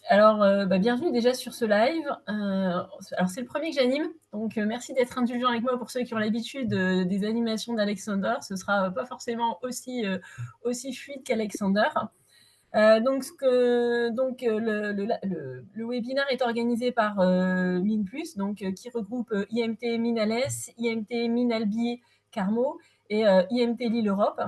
Alors, bienvenue déjà sur ce live. Alors c'est le premier que j'anime, donc merci d'être indulgent avec moi pour ceux qui ont l'habitude, des animations d'Alexander. Ce sera pas forcément aussi fluide qu'Alexander. Le webinaire est organisé par, MinPlus, donc qui regroupe, IMT Minales, IMT Minalbi Carmo et IMT Lille Europe.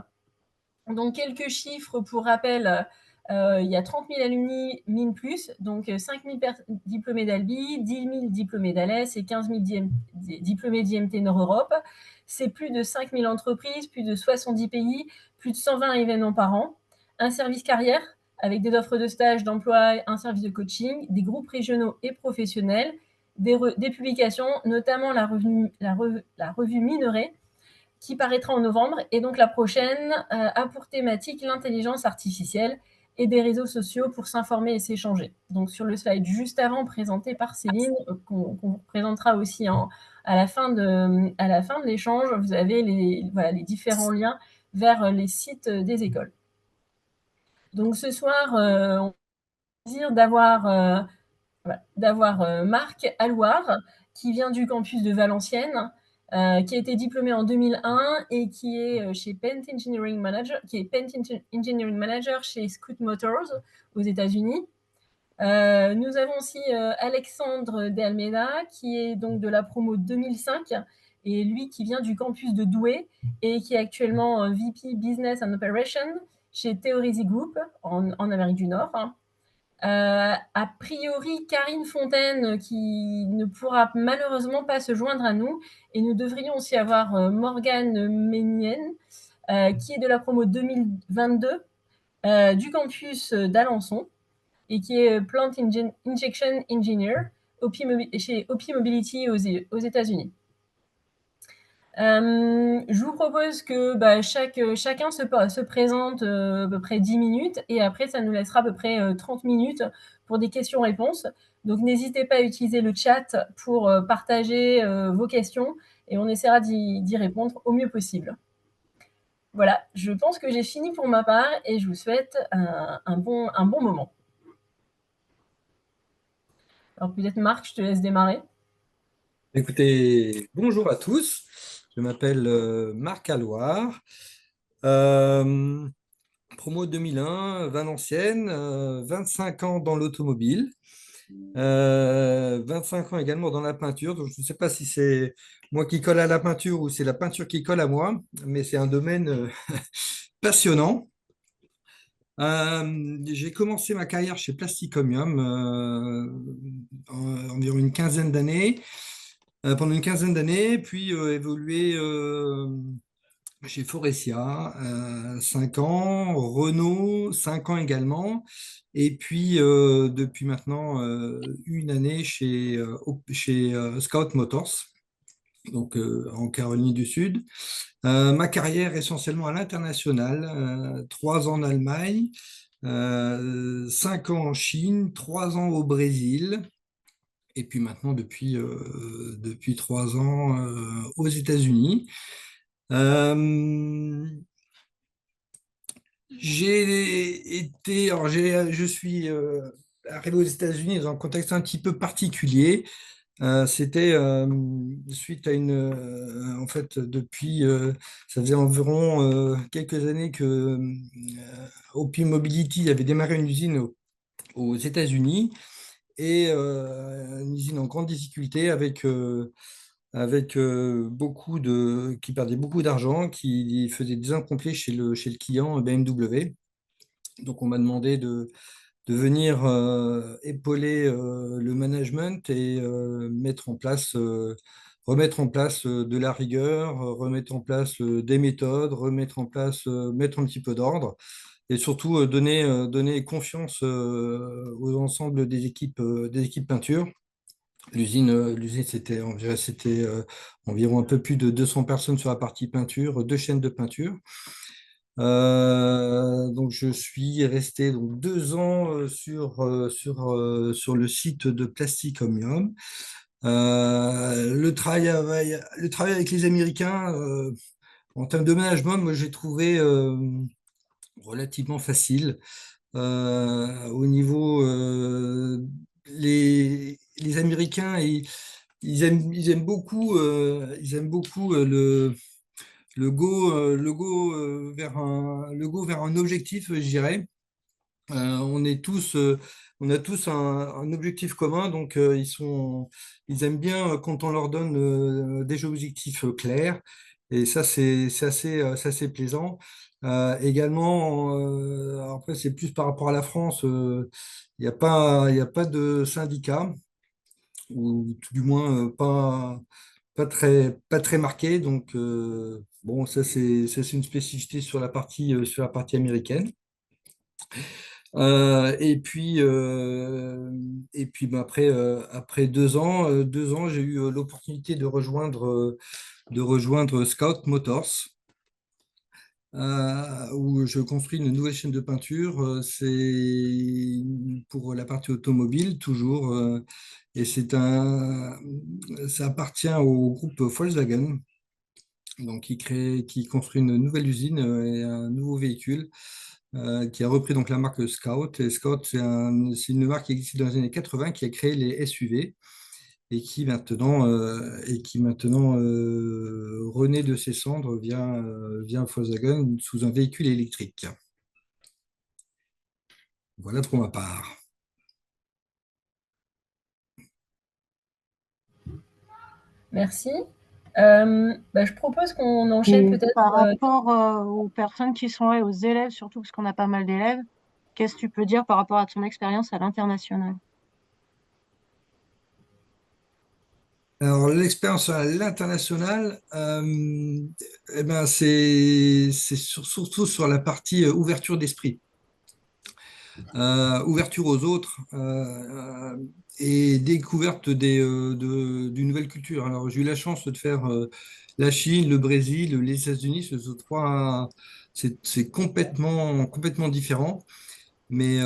Donc, quelques chiffres pour rappel. Il y a 30 000 alumni MinPlus, donc 5 000 diplômés d'Albi, 10 000 diplômés d'Alès et 15 000 diplômés d'IMT Nord-Europe. C'est plus de 5 000 entreprises, plus de 70 pays, plus de 120 événements par an. Un service carrière avec des offres de stage, d'emploi, un service de coaching, des groupes régionaux et professionnels, des publications, notamment la revue Minerai, qui paraîtra en novembre, et donc la prochaine a pour thématique l'intelligence artificielle et des réseaux sociaux pour s'informer et s'échanger. Donc sur le slide juste avant, présenté par Céline, qu'on vous présentera aussi à la fin de l'échange, vous avez les différents liens vers les sites des écoles. Donc ce soir, on a le plaisir d'avoir Marc Allouard, qui vient du campus de Valenciennes, qui a été diplômé en 2001 et qui est chez Pent Engineering Manager, qui est Pent Engineering Manager chez Scoot Motors aux États-Unis. Nous avons aussi Alexandre De Almeida, qui est donc de la promo 2005, et lui qui vient du campus de Douai et qui est actuellement VP Business and Operation chez Theorisy Group en Amérique du Nord. A priori, Karine Fontaine, qui ne pourra malheureusement pas se joindre à nous. Et nous devrions aussi avoir Morgane Ménienne, qui est de la promo 2022 du campus d'Alençon et qui est Plant Injection Engineer chez OP Mobility aux États-Unis. Je vous propose que chacun se présente à peu près 10 minutes et après, ça nous laissera à peu près 30 minutes pour des questions-réponses. Donc, n'hésitez pas à utiliser le chat pour partager vos questions et on essaiera d'y répondre au mieux possible. Voilà, je pense que j'ai fini pour ma part et je vous souhaite un bon moment. Alors, peut-être Marc, je te laisse démarrer. Écoutez, bonjour à tous. Je m'appelle Marc Allouard, promo 2001, Valenciennes, 25 ans dans l'automobile, 25 ans également dans la peinture. Donc, je ne sais pas si c'est moi qui colle à la peinture ou c'est la peinture qui colle à moi, mais c'est un domaine passionnant. J'ai commencé ma carrière chez Plasticomium environ une quinzaine d'années. Pendant une quinzaine d'années, puis évolué chez Forestia, 5 ans, Renault, 5 ans également, et puis depuis maintenant une année chez Scout Motors, donc en Caroline du Sud. Ma carrière essentiellement à l'international, 3 ans en Allemagne, 5 ans en Chine, 3 ans au Brésil. Et puis maintenant, depuis 3 ans aux États-Unis. Euh, je suis arrivé aux États-Unis dans un contexte un petit peu particulier. C'était suite à en fait, ça faisait environ quelques années que OP Mobility avait démarré une usine aux États-Unis et une usine en grande difficulté avec qui perdait beaucoup d'argent, qui faisait des incomplets chez le client BMW. Donc, on m'a demandé de venir épauler le management et remettre en place de la rigueur, remettre en place des méthodes, mettre un petit peu d'ordre et surtout donner confiance aux ensembles des équipes peinture. L'usine, c'était environ un peu plus de 200 personnes sur la partie peinture, 2 chaînes de peinture. Donc, je suis resté donc 2 ans sur le site de Plastic Omnium. Le travail avec les Américains, en termes de management, moi, j'ai trouvé relativement facile. Au niveau, les Américains, ils aiment beaucoup le go vers un objectif, je dirais. On est tous, on a tous un objectif commun, donc ils aiment bien quand on leur donne des objectifs clairs, et ça c'est assez plaisant. Également, après c'est plus par rapport à la France, il y a pas de syndicat, ou tout du moins pas très marqué, donc bon, ça c'est une spécificité sur la partie américaine. Et puis ben, après 2 ans, j'ai eu l'opportunité de rejoindre Scout Motors, où je construis une nouvelle chaîne de peinture. C'est pour la partie automobile, toujours. Et ça appartient au groupe Volkswagen, donc qui construit une nouvelle usine et un nouveau véhicule, qui a repris donc la marque Scout. Et Scout, c'est une marque qui existe dans les années 80, qui a créé les SUV, et qui maintenant renaît de ses cendres via Volkswagen sous un véhicule électrique. Voilà pour ma part. Merci. Bah, je propose qu'on enchaîne Et peut-être. par rapport aux personnes qui sont là, et aux élèves, surtout parce qu'on a pas mal d'élèves, qu'est-ce que tu peux dire par rapport à ton expérience à l'international? Alors, l'expérience à l'international, eh ben, surtout sur la partie ouverture d'esprit. Ouverture aux autres, et découverte d'une nouvelle culture. Alors, j'ai eu la chance de faire la Chine, le Brésil, les États-Unis. C'est complètement différent, mais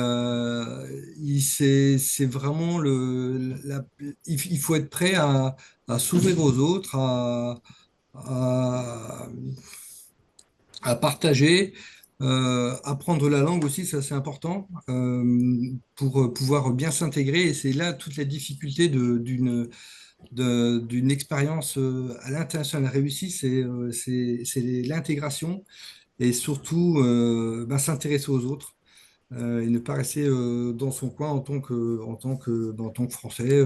c'est vraiment il faut être prêt à s'ouvrir aux autres, à, à partager, apprendre la langue aussi, ça c'est important, pour pouvoir bien s'intégrer. Et c'est là toute la difficulté d'une expérience à l'international réussie, c'est l'intégration, et surtout ben, s'intéresser aux autres, et ne pas rester dans son coin en tant que Français.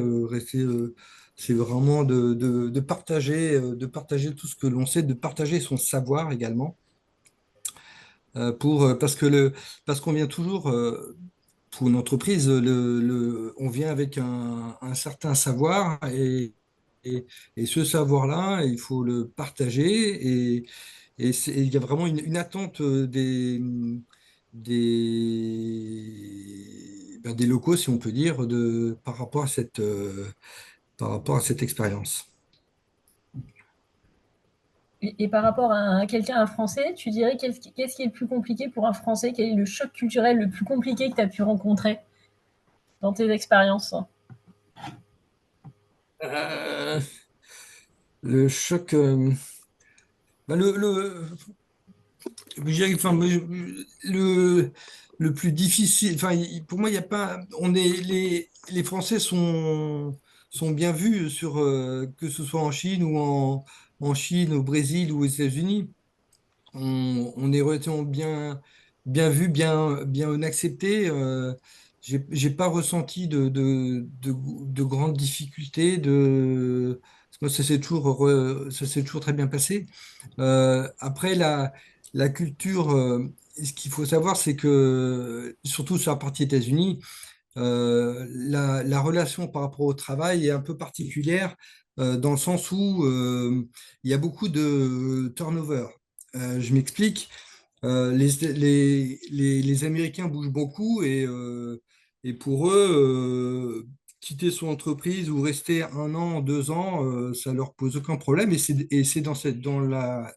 C'est vraiment de partager tout ce que l'on sait, de partager son savoir également, parce qu'on vient toujours, pour une entreprise, on vient avec un certain savoir, et ce savoir-là, il faut le partager, il y a vraiment une attente des locaux, si on peut dire, par rapport à cette expérience. Et par rapport à quelqu'un, un Français, tu dirais qu'est-ce qui est le plus compliqué pour un Français? Quel est le choc culturel le plus compliqué que tu as pu rencontrer dans tes expériences? Euh, le choc, bah, je dirais, enfin, le plus difficile, enfin, pour moi, il n'y a pas, les Français sont bien vus que ce soit en Chine en Chine, au Brésil ou aux États-Unis. On est relativement bien vu, bien accepté. J'ai pas ressenti de grandes difficultés. Moi, ça s'est toujours très bien passé. Après, la culture, ce qu'il faut savoir, c'est que, surtout sur la partie États-Unis, la relation par rapport au travail est un peu particulière, dans le sens où il y a beaucoup de turnover. Je m'explique. Les Américains bougent beaucoup, et pour eux, quitter son entreprise ou rester 1 an, 2 ans, ça leur pose aucun problème, et c'est dans la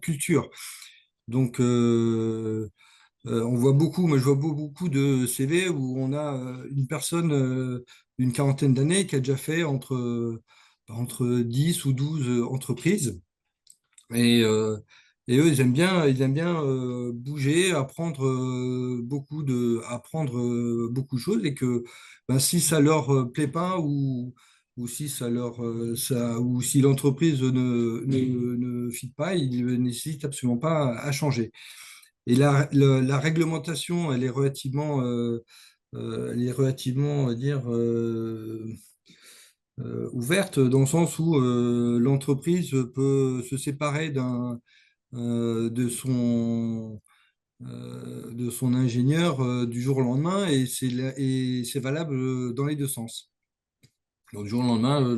culture. Donc, moi je vois beaucoup de CV où on a une personne d'une quarantaine d'années qui a déjà fait entre 10 ou 12 entreprises. Et Et eux, ils aiment bien bouger, apprendre beaucoup de choses et que ben, si ça leur plaît pas ou si ou si l'entreprise ne fit pas, ils n'hésitent absolument pas à changer. Et la réglementation, elle est relativement, on va dire, ouverte dans le sens où l'entreprise peut se séparer euh, de son, de son ingénieur du jour au lendemain et c'est valable dans les deux sens. Donc, du jour au lendemain,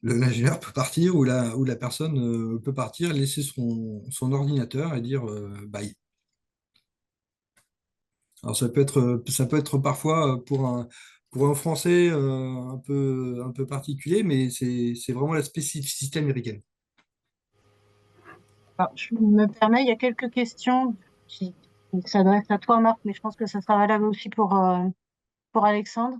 l'ingénieur peut partir ou la personne peut partir, laisser son ordinateur et dire bye. Alors ça peut être parfois pour un Français un peu particulier, mais c'est vraiment la spécificité américaine. Alors, je me permets, il y a quelques questions qui s'adressent à toi, Marc, mais je pense que ça sera valable aussi pour Alexandre.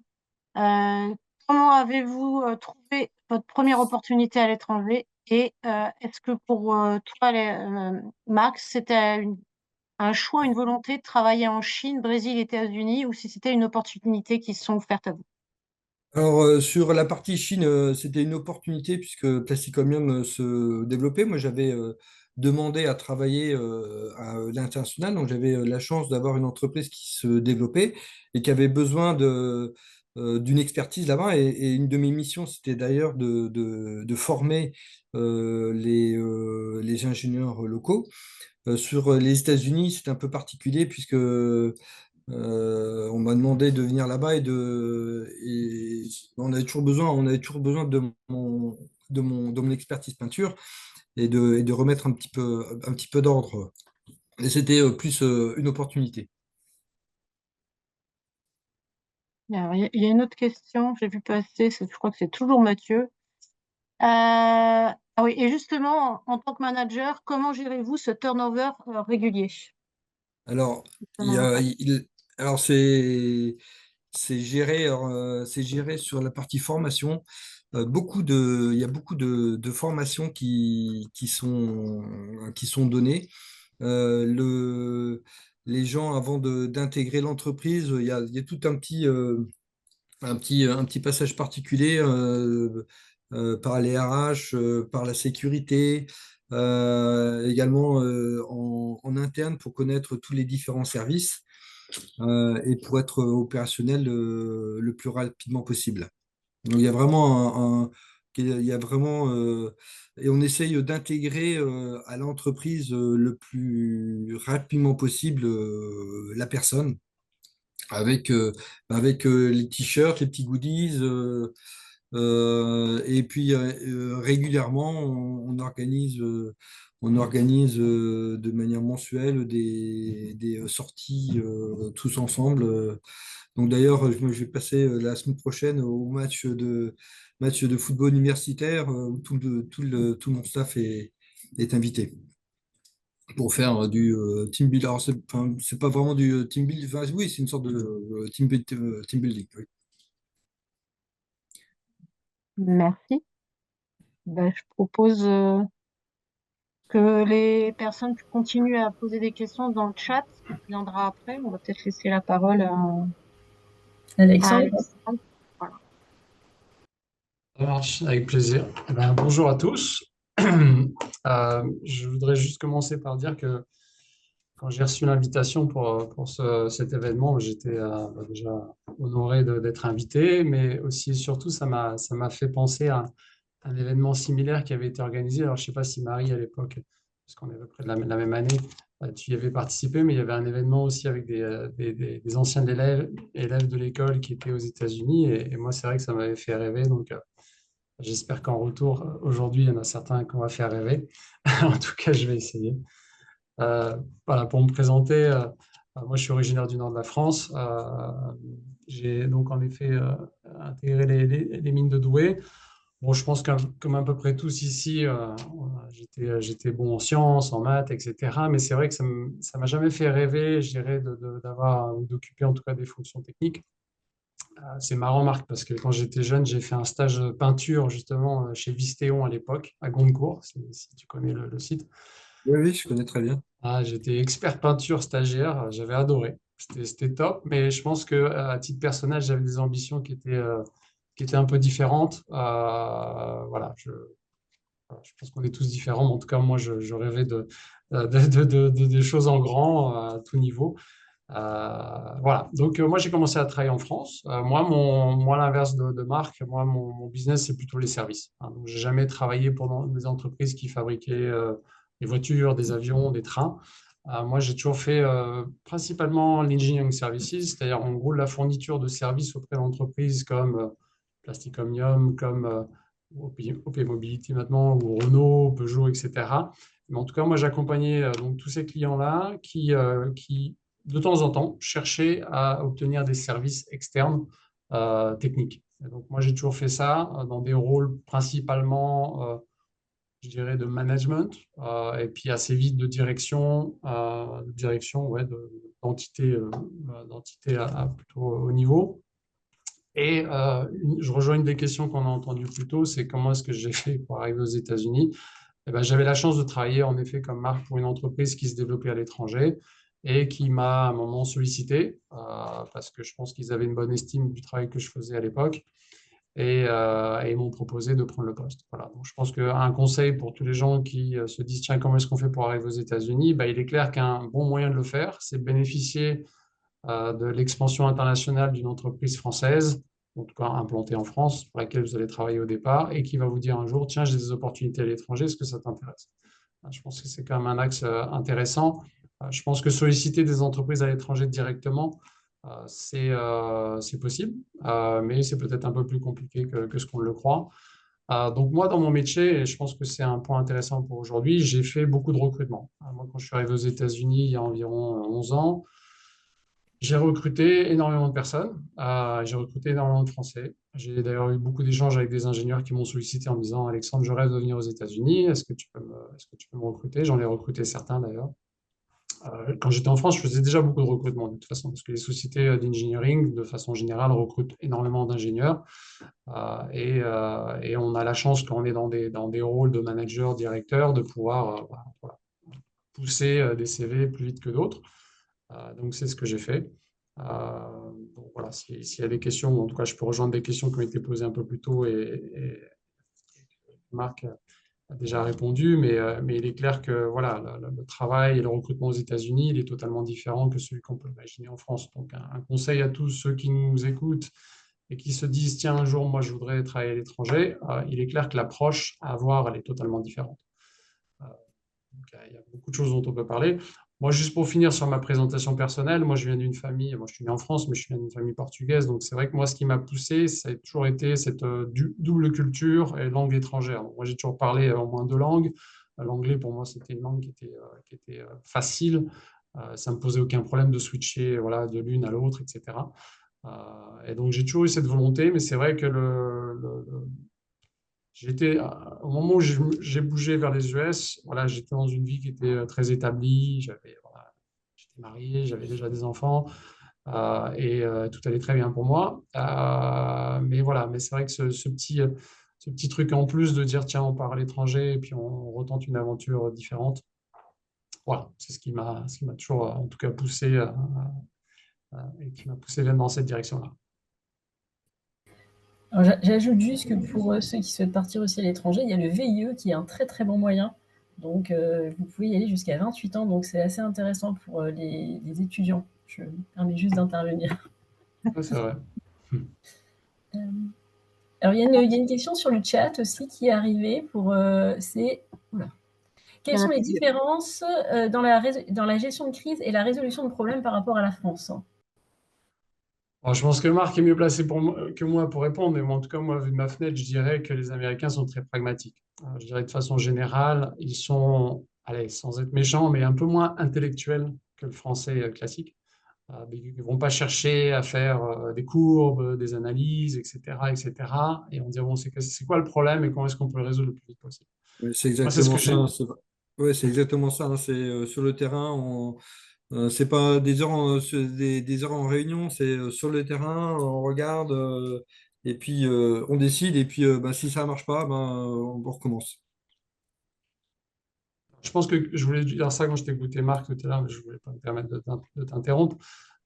Euh, Comment avez-vous trouvé votre première opportunité à l'étranger? Et est-ce que pour toi, Marc, c'était un choix, une volonté de travailler en Chine, Brésil, États-Unis, ou si c'était une opportunité qui se sont offertes à vous? Alors, sur la partie Chine, c'était une opportunité puisque Plasticomium se développait. Moi, j'avais demandé à travailler à l'international, donc j'avais la chance d'avoir une entreprise qui se développait et qui avait besoin d'une expertise là-bas. Et une de mes missions, c'était d'ailleurs de former les ingénieurs locaux. Sur les États-Unis, c'est un peu particulier puisque on m'a demandé de venir là-bas et on avait toujours besoin de mon expertise peinture et de remettre un petit peu d'ordre. Et c'était plus une opportunité. Alors, il y a une autre question que j'ai vu passer, je crois que c'est toujours Mathieu. Ah oui, et justement, en tant que manager, comment gérez-vous ce turnover régulier? Alors, il y Justement, a- ouais. il- alors c'est géré sur la partie formation. Il y a beaucoup de formations qui sont données. Euh, le, les gens, avant d'intégrer l'entreprise, il y a tout un petit passage particulier par les RH, par la sécurité, également en interne pour connaître tous les différents services et pour être opérationnel le plus rapidement possible. Donc, il y a vraiment il y a vraiment, et on essaye d'intégrer à l'entreprise le plus rapidement possible la personne avec les t-shirts, les petits goodies. Et puis régulièrement, on organise de manière mensuelle des sorties tous ensemble. Donc d'ailleurs, je vais passer la semaine prochaine au match de football universitaire où tout mon staff est invité pour faire du team building. Alors, c'est pas vraiment du team building. Enfin, oui, c'est une sorte de team building. Oui. Merci. Ben, je propose que les personnes continuent à poser des questions dans le chat, ce qui viendra après. On va peut-être laisser la parole à Alexandre? Alexandre. Voilà. Ça marche, avec plaisir. Eh ben, bonjour à tous. Je voudrais juste commencer par dire que quand j'ai reçu l'invitation pour cet événement, j'étais déjà honoré d'être invité, mais aussi et surtout, ça m'a fait penser à un événement similaire qui avait été organisé. Alors, je ne sais pas si Marie, à l'époque, parce qu'on est à peu près de la même année, tu y avais participé, mais il y avait un événement aussi avec des anciens élèves de l'école qui étaient aux États-Unis. Et moi, c'est vrai que ça m'avait fait rêver. Donc, j'espère qu'en retour, aujourd'hui, il y en a certains qu'on va faire rêver. En tout cas, je vais essayer. Euh, voilà, pour me présenter, moi, je suis originaire du nord de la France. J'ai donc en effet intégré les mines de Douai. Bon, je pense que comme à peu près tous ici, j'étais bon en sciences, en maths, etc. Mais c'est vrai que ça m'a jamais fait rêver, je dirais, d'avoir ou d'occuper en tout cas des fonctions techniques. C'est marrant, Marc, parce que quand j'étais jeune, j'ai fait un stage de peinture justement chez Vistéon à l'époque, à Goncourt, si tu connais le site. Oui, oui, je connais très bien. Ah, j'étais expert peinture stagiaire, j'avais adoré. C'était top, mais je pense que à titre personnel, j'avais des ambitions qui étaient un peu différentes. Voilà, je pense qu'on est tous différents, mais en tout cas, moi, je rêvais des choses en grand à tout niveau. Voilà. Donc, moi, j'ai commencé à travailler en France. Moi, à l'inverse de Marc, mon business, c'est plutôt les services. Hein. Donc, j'ai jamais travaillé pour des entreprises qui fabriquaient des voitures, des avions, des trains. Moi, j'ai toujours fait principalement l'engineering services, c'est-à-dire en gros la fourniture de services auprès d'entreprises comme Plastic Omnium, comme OP Mobility maintenant, ou Renault, Peugeot, etc. Mais en tout cas, moi, j'accompagnais donc tous ces clients-là qui de temps en temps, chercher à obtenir des services externes techniques. Et donc, moi, j'ai toujours fait ça dans des rôles principalement, je dirais, de management et puis assez vite de direction ouais, d'entité à plutôt haut niveau. Et je rejoins une des questions qu'on a entendues plus tôt, c'est comment est-ce que j'ai fait pour arriver aux États-Unis. Eh ben, j'avais la chance de travailler en effet comme marque pour une entreprise qui se développait à l'étranger et qui m'a à un moment sollicité parce que je pense qu'ils avaient une bonne estime du travail que je faisais à l'époque et ils m'ont proposé de prendre le poste. Voilà. Donc, je pense qu'un conseil pour tous les gens qui se disent, tiens, comment est-ce qu'on fait pour arriver aux États-Unis? Ben, il est clair qu'un bon moyen de le faire, c'est de bénéficier de l'expansion internationale d'une entreprise française, en tout cas implantée en France, pour laquelle vous allez travailler au départ, et qui va vous dire un jour, tiens, j'ai des opportunités à l'étranger, est-ce que ça t'intéresse? Je pense que c'est quand même un axe intéressant. Je pense que solliciter des entreprises à l'étranger directement, c'est possible, mais c'est peut-être un peu plus compliqué que ce qu'on le croit. Donc moi, dans mon métier, et je pense que c'est un point intéressant pour aujourd'hui, j'ai fait beaucoup de recrutement. Moi, quand je suis arrivé aux États-Unis il y a environ 11 ans, j'ai recruté énormément de personnes, j'ai recruté énormément de Français. J'ai d'ailleurs eu beaucoup d'échanges avec des ingénieurs qui m'ont sollicité en me disant, Alexandre, je rêve de venir aux États-Unis, est-ce que tu peux me recruter? J'en ai recruté certains d'ailleurs. Quand j'étais en France, je faisais déjà beaucoup de recrutement de toute façon, parce que les sociétés d'engineering, de façon générale, recrutent énormément d'ingénieurs. Et on a la chance, quand on est dans des rôles de manager, directeur, de pouvoir voilà, pousser des CV plus vite que d'autres. Donc, c'est ce que j'ai fait. Donc, voilà, s'il y a des questions, en tout cas, je peux rejoindre des questions qui ont été posées un peu plus tôt et Marc a déjà répondu, mais il est clair que voilà, le travail et le recrutement aux États-Unis, il est totalement différent que celui qu'on peut imaginer en France. Donc, un conseil à tous ceux qui nous écoutent et qui se disent, tiens, un jour, moi, je voudrais travailler à l'étranger, il est clair que l'approche à avoir, elle est totalement différente. Donc, il y a beaucoup de choses dont on peut parler. Moi, juste pour finir sur ma présentation personnelle, moi, je viens d'une famille, moi, je suis né en France, mais je viens d'une famille portugaise. Donc, c'est vrai que moi, ce qui m'a poussé, ça a toujours été cette double culture et langue étrangère. Donc, moi, j'ai toujours parlé au moins deux langues. L'anglais, pour moi, c'était une langue qui était facile. Ça ne me posait aucun problème de switcher voilà, de l'une à l'autre, etc. Et donc, j'ai toujours eu cette volonté, mais c'est vrai que j'étais, au moment où j'ai bougé vers les US, voilà, j'étais dans une vie qui était très établie. Voilà, j'étais marié, j'avais déjà des enfants et tout allait très bien pour moi. Mais voilà, mais c'est vrai que ce petit truc en plus de dire tiens, on part à l'étranger et puis on retente une aventure différente. Voilà, c'est ce qui m'a toujours en tout cas poussé et qui m'a poussé dans cette direction-là. J'ajoute juste que pour ceux qui souhaitent partir aussi à l'étranger, il y a le VIE qui est un très très bon moyen. Donc vous pouvez y aller jusqu'à 28 ans, donc c'est assez intéressant pour les étudiants. Je me permets juste d'intervenir. Ouais, c'est vrai. Euh, Alors il y a une question sur le chat aussi qui est arrivée pour c'est oula. Quelles sont les différences dans la gestion de crise et la résolution de problèmes par rapport à la France? Alors, je pense que Marc est mieux placé que moi pour répondre, mais moi, en tout cas, moi, vu de ma fenêtre, je dirais que les Américains sont très pragmatiques. Je dirais de façon générale, ils sont, allez, sans être méchants, mais un peu moins intellectuels que le français classique. Ils ne vont pas chercher à faire des courbes, des analyses, etc., etc. Et on dit, bon, c'est quoi le problème et comment est-ce qu'on peut le résoudre le plus vite possible? Oui, c'est Moi, c'est ce exactement que ça. j'ai. Ouais, c'est exactement ça. Hein. C'est sur le terrain, c'est pas des heures des heures en réunion, c'est sur le terrain, on regarde et puis on décide et puis bah, si ça marche pas, ben, on recommence. Je pense que je voulais dire ça quand je t'écoutais, Marc, tout à l'heure, mais je ne voulais pas me permettre de t'interrompre.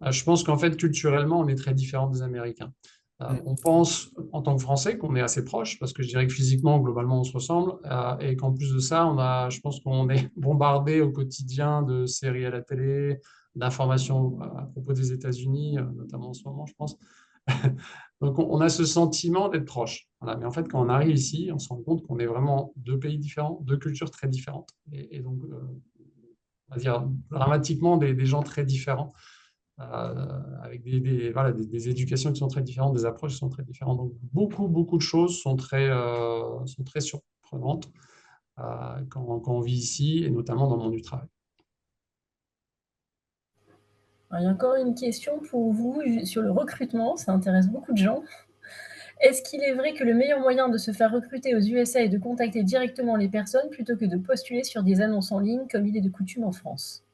Je pense qu'en fait, culturellement, on est très différent des Américains. Mm. On pense, en tant que Français, qu'on est assez proche, parce que je dirais que physiquement, globalement, on se ressemble, et qu'en plus de ça, je pense qu'on est bombardé au quotidien de séries à la télé, d'informations à propos des États-Unis, notamment en ce moment, je pense. Donc, on a ce sentiment d'être proche. Voilà. Mais en fait, quand on arrive ici, on se rend compte qu'on est vraiment deux pays différents, deux cultures très différentes. Et donc, on va dire dramatiquement des gens très différents, avec voilà, des éducations qui sont très différentes, des approches qui sont très différentes. Donc, beaucoup de choses sont très surprenantes quand on vit ici, et notamment dans le monde du travail. Alors, il y a encore une question pour vous sur le recrutement, ça intéresse beaucoup de gens. Est-ce qu'il est vrai que le meilleur moyen de se faire recruter aux USA est de contacter directement les personnes plutôt que de postuler sur des annonces en ligne comme il est de coutume en France?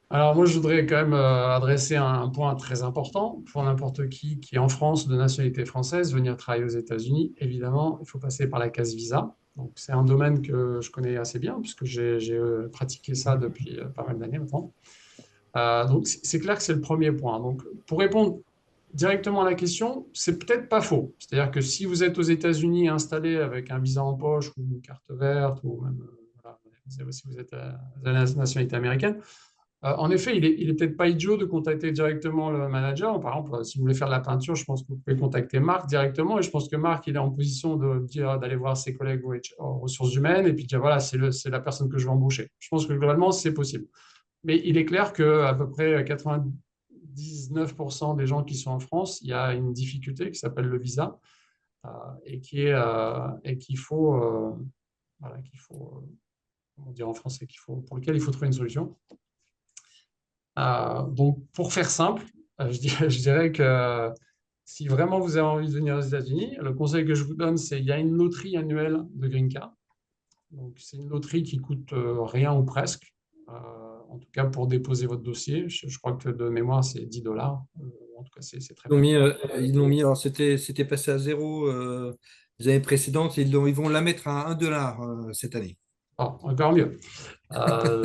Alors moi, je voudrais quand même adresser un point très important pour n'importe qui est en France, de nationalité française, venir travailler aux États-Unis. Évidemment, il faut passer par la case visa. Donc c'est un domaine que je connais assez bien puisque j'ai pratiqué ça depuis pas mal d'années maintenant. Donc c'est clair que c'est le premier point. Donc pour répondre directement à la question, c'est peut-être pas faux. C'est-à-dire que si vous êtes aux États-Unis installé avec un visa en poche ou une carte verte ou même voilà, si vous êtes à la nationalité américaine, en effet, il est peut-être pas idiot de contacter directement le manager. Par exemple, si vous voulez faire de la peinture, je pense que vous pouvez contacter Marc directement. Et je pense que Marc, il est en position de dire d'aller voir ses collègues aux ressources humaines et puis de dire voilà, c'est la personne que je vais embaucher. Je pense que globalement, c'est possible. Mais il est clair qu'à peu près 99% des gens qui sont en France, il y a une difficulté qui s'appelle le visa euh, et qu'il faut, voilà, comment dire en français, pour lequel il faut trouver une solution. Donc, pour faire simple, je dirais que si vraiment vous avez envie de venir aux États-Unis, le conseil que je vous donne, c'est il y a une loterie annuelle de Green Card. Donc, c'est une loterie qui coûte rien ou presque. En tout cas, pour déposer votre dossier, je crois que de mémoire, c'est $10. En tout cas, c'est très peu. Ils l'ont mis, alors c'était passé à zéro les années précédentes, et ils vont la mettre à 1 dollar cette année. Ah, encore mieux.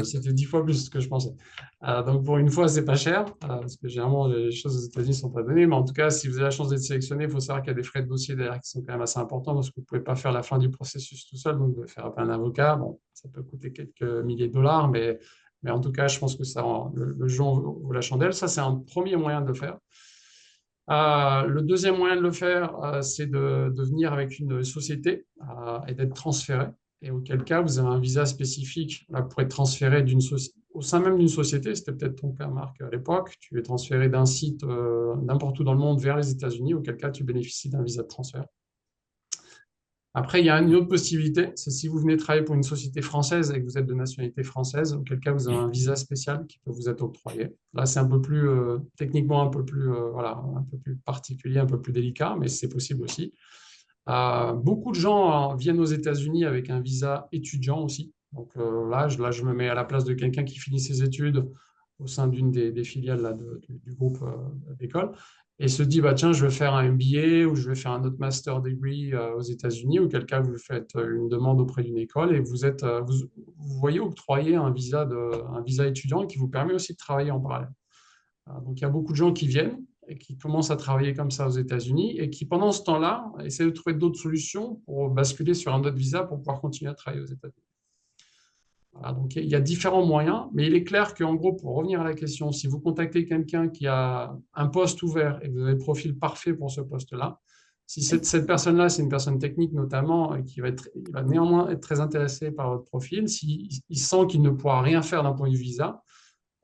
C'était 10 fois plus ce que je pensais. Donc pour une fois, c'est pas cher, parce que généralement les choses aux États-Unis sont pas données. Mais en tout cas, si vous avez la chance d'être sélectionné, il faut savoir qu'il y a des frais de dossier derrière qui sont quand même assez importants, parce que vous ne pouvez pas faire la fin du processus tout seul, donc vous devez faire appel à un avocat. Bon, ça peut coûter quelques milliers de dollars, mais en tout cas, je pense que le jeu en vaut la chandelle. Ça, c'est un premier moyen de le faire. Le deuxième moyen de le faire, c'est de venir avec une société et d'être transféré. Et auquel cas, vous avez un visa spécifique là, pour être transféré au sein même d'une société. C'était peut-être ton cas, Marc, à l'époque. Tu es transféré d'un site n'importe où dans le monde vers les États-Unis, auquel cas tu bénéficies d'un visa de transfert. Après, il y a une autre possibilité, c'est si vous venez travailler pour une société française et que vous êtes de nationalité française, auquel cas vous avez un visa spécial qui peut vous être octroyé. Là, c'est un peu plus techniquement voilà, un peu plus particulier, un peu plus délicat, mais c'est possible aussi. Beaucoup de gens viennent aux États-Unis avec un visa étudiant aussi. Donc là, je me mets à la place de quelqu'un qui finit ses études au sein d'une des filiales là, du groupe d'école et se dit, bah, tiens, je vais faire un MBA ou je vais faire un autre master degree aux États-Unis, auquel cas vous faites une demande auprès d'une école et vous voyez octroyer un visa étudiant qui vous permet aussi de travailler en parallèle. Donc il y a beaucoup de gens qui viennent et qui commencent à travailler comme ça aux États-Unis et qui, pendant ce temps-là, essaient de trouver d'autres solutions pour basculer sur un autre visa pour pouvoir continuer à travailler aux États-Unis. Voilà, donc il y a différents moyens, mais il est clair qu'en gros, pour revenir à la question, si vous contactez quelqu'un qui a un poste ouvert et que vous avez le profil parfait pour ce poste-là, si cette personne-là, c'est une personne technique notamment, et il va néanmoins être très intéressé par votre profil, s'il sent qu'il ne pourra rien faire d'un point de vue visa,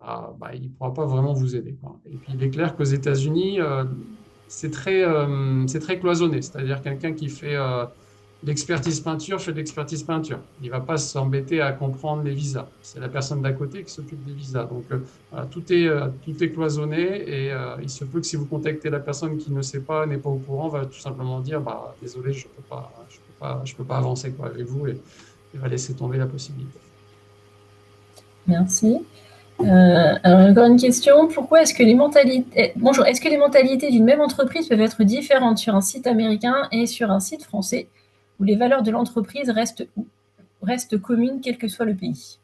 bah, il ne pourra pas vraiment vous aider, quoi. Et puis, il est clair qu'aux États-Unis, c'est très cloisonné. C'est-à-dire quelqu'un qui fait l'expertise peinture fait de l'expertise peinture. Il ne va pas s'embêter à comprendre les visas. C'est la personne d'à côté qui s'occupe des visas. Donc, voilà, tout est cloisonné et il se peut que si vous contactez la personne qui ne sait pas, n'est pas au courant, va tout simplement dire bah, désolé, je peux pas avancer quoi, avec vous et va laisser tomber la possibilité. Merci. Alors, encore une question. Pourquoi est-ce que les mentalités... Bonjour, est-ce que les mentalités d'une même entreprise peuvent être différentes sur un site américain et sur un site français, où les valeurs de l'entreprise restent communes, quel que soit le pays?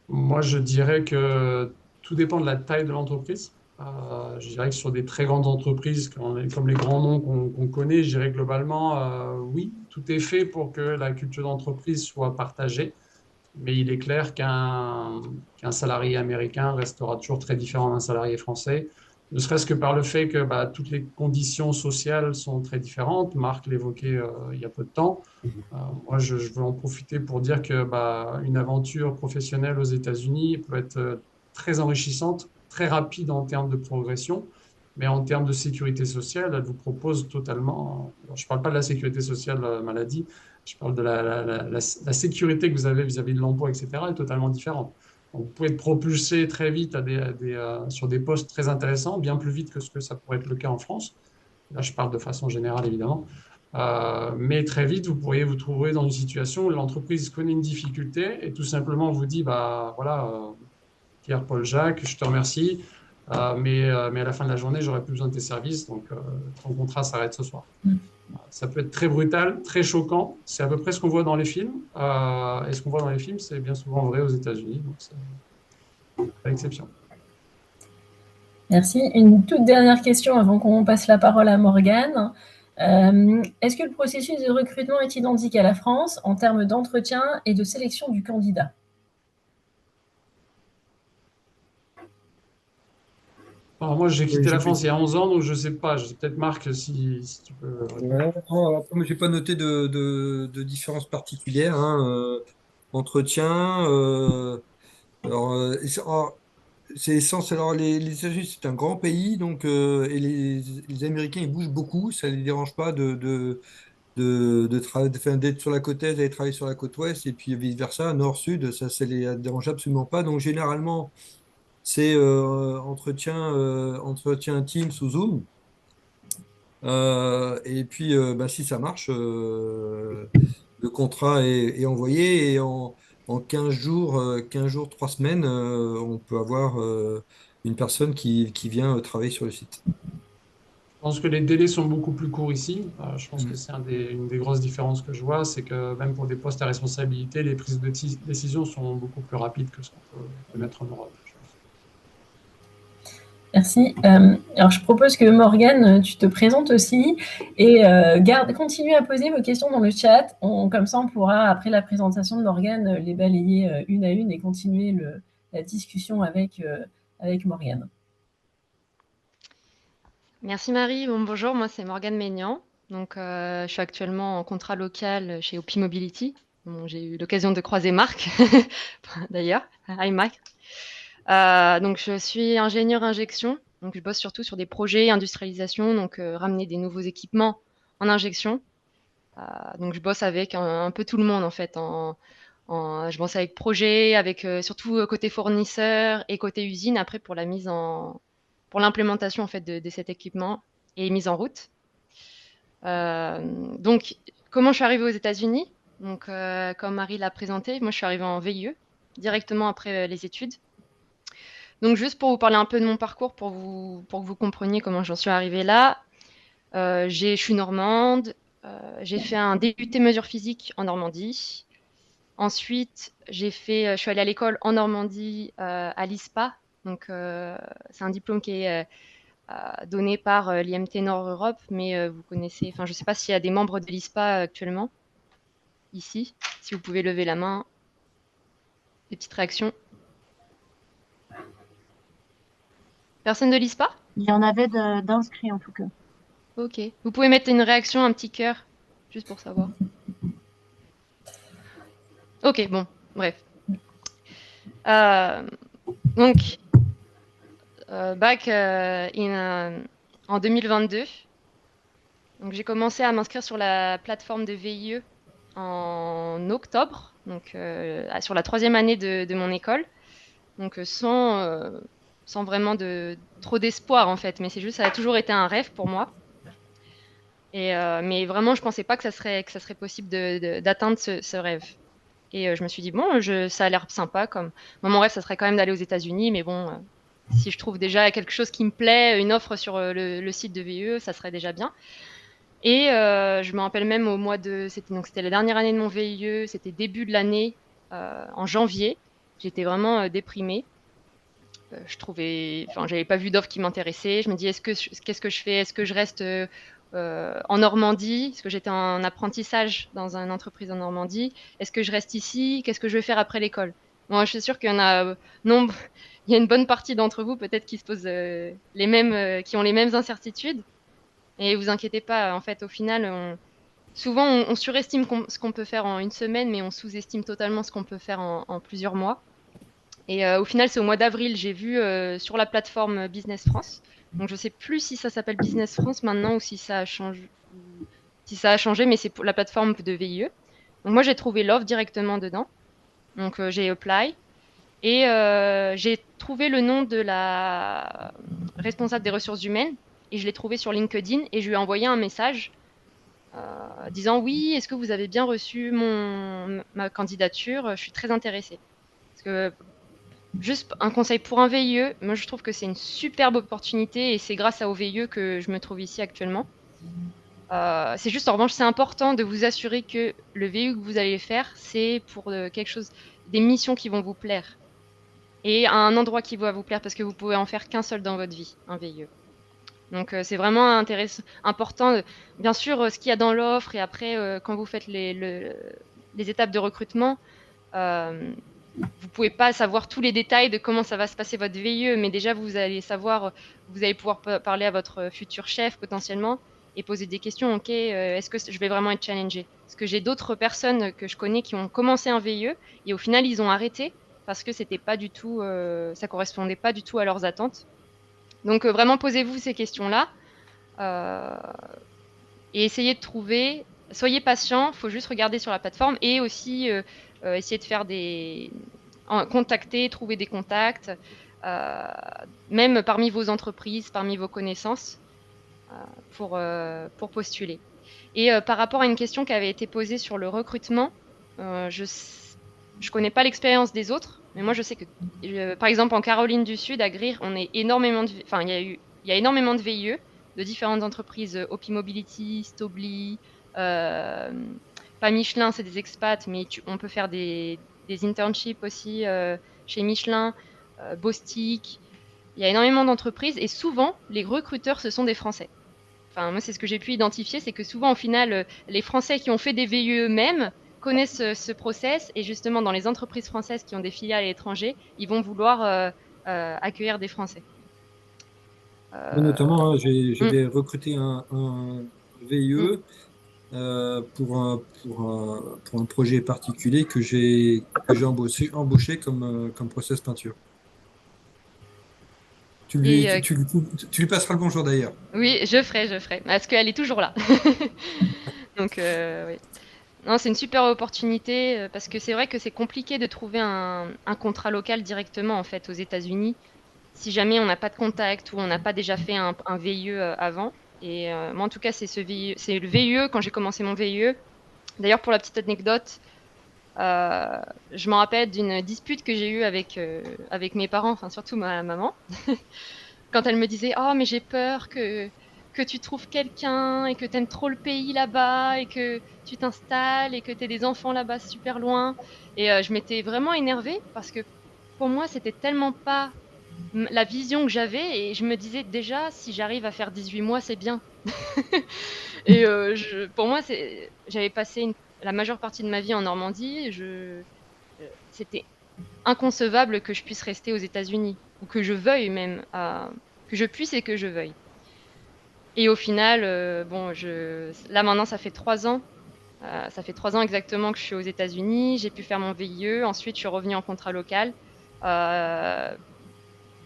Moi, je dirais que tout dépend de la taille de l'entreprise. Je dirais que sur des très grandes entreprises comme les grands noms qu'on connaît, je dirais globalement, oui, tout est fait pour que la culture d'entreprise soit partagée. Mais il est clair qu'un salarié américain restera toujours très différent d'un salarié français, ne serait-ce que par le fait que bah, toutes les conditions sociales sont très différentes. Marc l'évoquait il y a peu de temps. Moi, je veux en profiter pour dire que bah, une aventure professionnelle aux États-Unis peut être très enrichissante, très rapide en termes de progression, mais en termes de sécurité sociale, elle vous propose totalement. Alors, je ne parle pas de la sécurité sociale maladie, je parle de la sécurité que vous avez vis-à-vis de l'emploi, etc., est totalement différente. Donc, vous pouvez être propulsé très vite sur des postes très intéressants, bien plus vite que ce que ça pourrait être le cas en France. Là, je parle de façon générale, évidemment. Mais très vite, vous pourriez vous trouver dans une situation où l'entreprise connaît une difficulté et tout simplement vous dit, bah voilà, Pierre, Paul, Jacques, je te remercie, mais à la fin de la journée, j'aurai plus besoin de tes services, donc ton contrat s'arrête ce soir. Ça peut être très brutal, très choquant. C'est à peu près ce qu'on voit dans les films. Et ce qu'on voit dans les films, c'est bien souvent vrai aux États-Unis, donc c'est pas l'exception. Merci. Une toute dernière question avant qu'on passe la parole à Morgane. Est-ce que le processus de recrutement est identique à la France en termes d'entretien et de sélection du candidat? Alors moi, j'ai quitté la J'ai France il y a 11 ans, donc je sais pas. Je sais peut-être Marc, si tu peux répondre. Ouais, non, après, moi, j'ai pas noté de différence particulière, hein, entretien. C'est essentiel. Alors, les États-Unis, c'est un grand pays, donc, et les Américains, ils bougent beaucoup. Ça ne les dérange pas d'être sur la côte est, d'aller travailler sur la côte ouest, et puis vice-versa, nord-sud, ça ne les dérange absolument pas. Donc, généralement, c'est entretien Teams ou Zoom. Et puis, bah, si ça marche, le contrat est envoyé et en 15 jours, 15 jours, 3 semaines, on peut avoir une personne qui vient travailler sur le site. Je pense que les délais sont beaucoup plus courts ici. Je pense que Mm. c'est une des grosses différences que je vois, c'est que même pour des postes à responsabilité, les prises de décision sont beaucoup plus rapides que ce qu'on peut connaître en Europe, je pense. Merci. Alors, je propose que Morgane, tu te présentes aussi et continue à poser vos questions dans le chat. Comme ça, on pourra, après la présentation de Morgane, les balayer une à une et continuer la discussion avec Morgane. Merci Marie. Bon, bonjour, moi c'est Morgane Maignan. Donc, je suis actuellement en contrat local chez OP Mobility. Bon, j'ai eu l'occasion de croiser Marc, d'ailleurs. Hi Marc. Donc, je suis ingénieure injection. Donc, je bosse surtout sur des projets industrialisation, donc ramener des nouveaux équipements en injection. Donc, je bosse avec un peu tout le monde en fait. Je bosse avec projet, avec surtout côté fournisseur et côté usine après pour l'implémentation en fait de cet équipement et mise en route. Donc, comment je suis arrivée aux États-Unis? Donc, comme Marie l'a présenté, moi je suis arrivée en VIE directement après les études. Donc, juste pour vous parler un peu de mon parcours, pour que vous compreniez comment j'en suis arrivée là, je suis normande, j'ai fait un DUT mesures physiques en Normandie. Ensuite, je suis allée à l'école en Normandie, à l'ISPA. Donc, c'est un diplôme qui est donné par l'IMT Nord Europe, mais vous connaissez, enfin, je ne sais pas s'il y a des membres de l'ISPA actuellement, ici. Si vous pouvez lever la main, des petites réactions. Personne de l'ISPA? Il y en avait d'inscrits en tout cas. Ok. Vous pouvez mettre une réaction, un petit cœur, juste pour savoir. Ok, bon, bref. Donc, bac en 2022. Donc, j'ai commencé à m'inscrire sur la plateforme de VIE en octobre, donc sur la 3e année de mon école. Donc, sans vraiment trop d'espoir en fait, mais c'est juste, ça a toujours été un rêve pour moi. Mais vraiment, je pensais pas que ça serait possible d'atteindre ce rêve. Et je me suis dit, bon, ça a l'air sympa. Moi, mon rêve, ça serait quand même d'aller aux États-Unis, mais bon, si je trouve déjà quelque chose qui me plaît, une offre sur le site de VIE, ça serait déjà bien. Et je me rappelle même c'était la dernière année de mon VIE, c'était début de l'année, en janvier. J'étais vraiment déprimée. J'avais pas vu d'offre qui m'intéressait. Je me dis, qu'est-ce que je fais? Est-ce que je reste en Normandie? Parce que j'étais en apprentissage dans une entreprise en Normandie. Est-ce que je reste ici? Qu'est-ce que je vais faire après l'école? Moi, je suis sûre qu'il y en a nombre, il y a une bonne partie d'entre vous peut-être qui se posent qui ont les mêmes incertitudes. Et vous inquiétez pas, en fait, au final, souvent on surestime ce qu'on peut faire en une semaine, mais on sous-estime totalement ce qu'on peut faire en plusieurs mois. Et au final, c'est au mois d'avril, j'ai vu sur la plateforme Business France. Donc, je ne sais plus si ça s'appelle Business France maintenant ou si ça a changé, mais c'est pour la plateforme de VIE. Donc, moi, j'ai trouvé l'offre directement dedans. Donc, j'ai apply. Et j'ai trouvé le nom de la responsable des ressources humaines. Et je l'ai trouvé sur LinkedIn. Et je lui ai envoyé un message disant oui, est-ce que vous avez bien reçu ma candidature? Je suis très intéressée. Parce que juste un conseil pour un VIE, moi je trouve que c'est une superbe opportunité et c'est grâce au VIE que je me trouve ici actuellement. C'est juste en revanche, c'est important de vous assurer que le VIE que vous allez faire, c'est pour quelque chose, des missions qui vont vous plaire et à un endroit qui va vous plaire parce que vous pouvez en faire qu'un seul dans votre vie, un VIE. Donc c'est vraiment important. Bien sûr, ce qu'il y a dans l'offre et après quand vous faites les étapes de recrutement. Vous pouvez pas savoir tous les détails de comment ça va se passer votre VIE, mais déjà vous allez savoir, vous allez pouvoir parler à votre futur chef potentiellement et poser des questions. Ok, est-ce que je vais vraiment être challengée? Parce que j'ai d'autres personnes que je connais qui ont commencé un VIE et au final ils ont arrêté parce que c'était pas du tout, ça correspondait pas du tout à leurs attentes. Donc vraiment posez-vous ces questions-là et essayez de trouver. Soyez patient, faut juste regarder sur la plateforme et aussi essayer de faire contacter, trouver des contacts, même parmi vos entreprises, parmi vos connaissances, pour postuler. Et par rapport à une question qui avait été posée sur le recrutement, je connais pas l'expérience des autres, mais moi je sais que, par exemple en Caroline du Sud, à Greer, il y a énormément de VIE de différentes entreprises, Opi Mobility, Stobly, pas Michelin, c'est des expats, mais on peut faire des internships aussi chez Michelin, Bostik. Il y a énormément d'entreprises et souvent, les recruteurs, ce sont des Français. Enfin, moi, c'est ce que j'ai pu identifier, c'est que souvent, au final, les Français qui ont fait des VIE eux-mêmes connaissent ce process et justement, dans les entreprises françaises qui ont des filiales à l'étranger, ils vont vouloir accueillir des Français. Notamment, hein, Mm. j'avais recruté un VIE pour un projet particulier que j'ai embauché comme process peinture. Et Tu lui passeras le bonjour d'ailleurs. oui, je ferai, parce qu'elle est toujours là. Donc, oui. Non, c'est une super opportunité parce que c'est vrai que c'est compliqué de trouver un contrat local directement en fait aux États-Unis si jamais on n'a pas de contact ou on n'a pas déjà fait un VIE avant. Et moi, en tout cas, c'est le VIE quand j'ai commencé mon VIE. D'ailleurs, pour la petite anecdote, je me rappelle d'une dispute que j'ai eue avec mes parents, enfin surtout ma maman, quand elle me disait oh mais j'ai peur que tu trouves quelqu'un et que tu aimes trop le pays là-bas et que tu t'installes et que tu aies des enfants là-bas super loin. Et je m'étais vraiment énervée parce que pour moi, c'était tellement pas la vision que j'avais et je me disais déjà si j'arrive à faire 18 mois, c'est bien. Et pour moi, j'avais passé la majeure partie de ma vie en Normandie. C'était inconcevable que je puisse rester aux États-Unis ou que je veuille même, que je puisse et que je veuille. Et au final, bon, là maintenant, ça fait 3 ans. Ça fait 3 ans exactement que je suis aux États-Unis. J'ai pu faire mon VIE. Ensuite, je suis revenue en contrat local.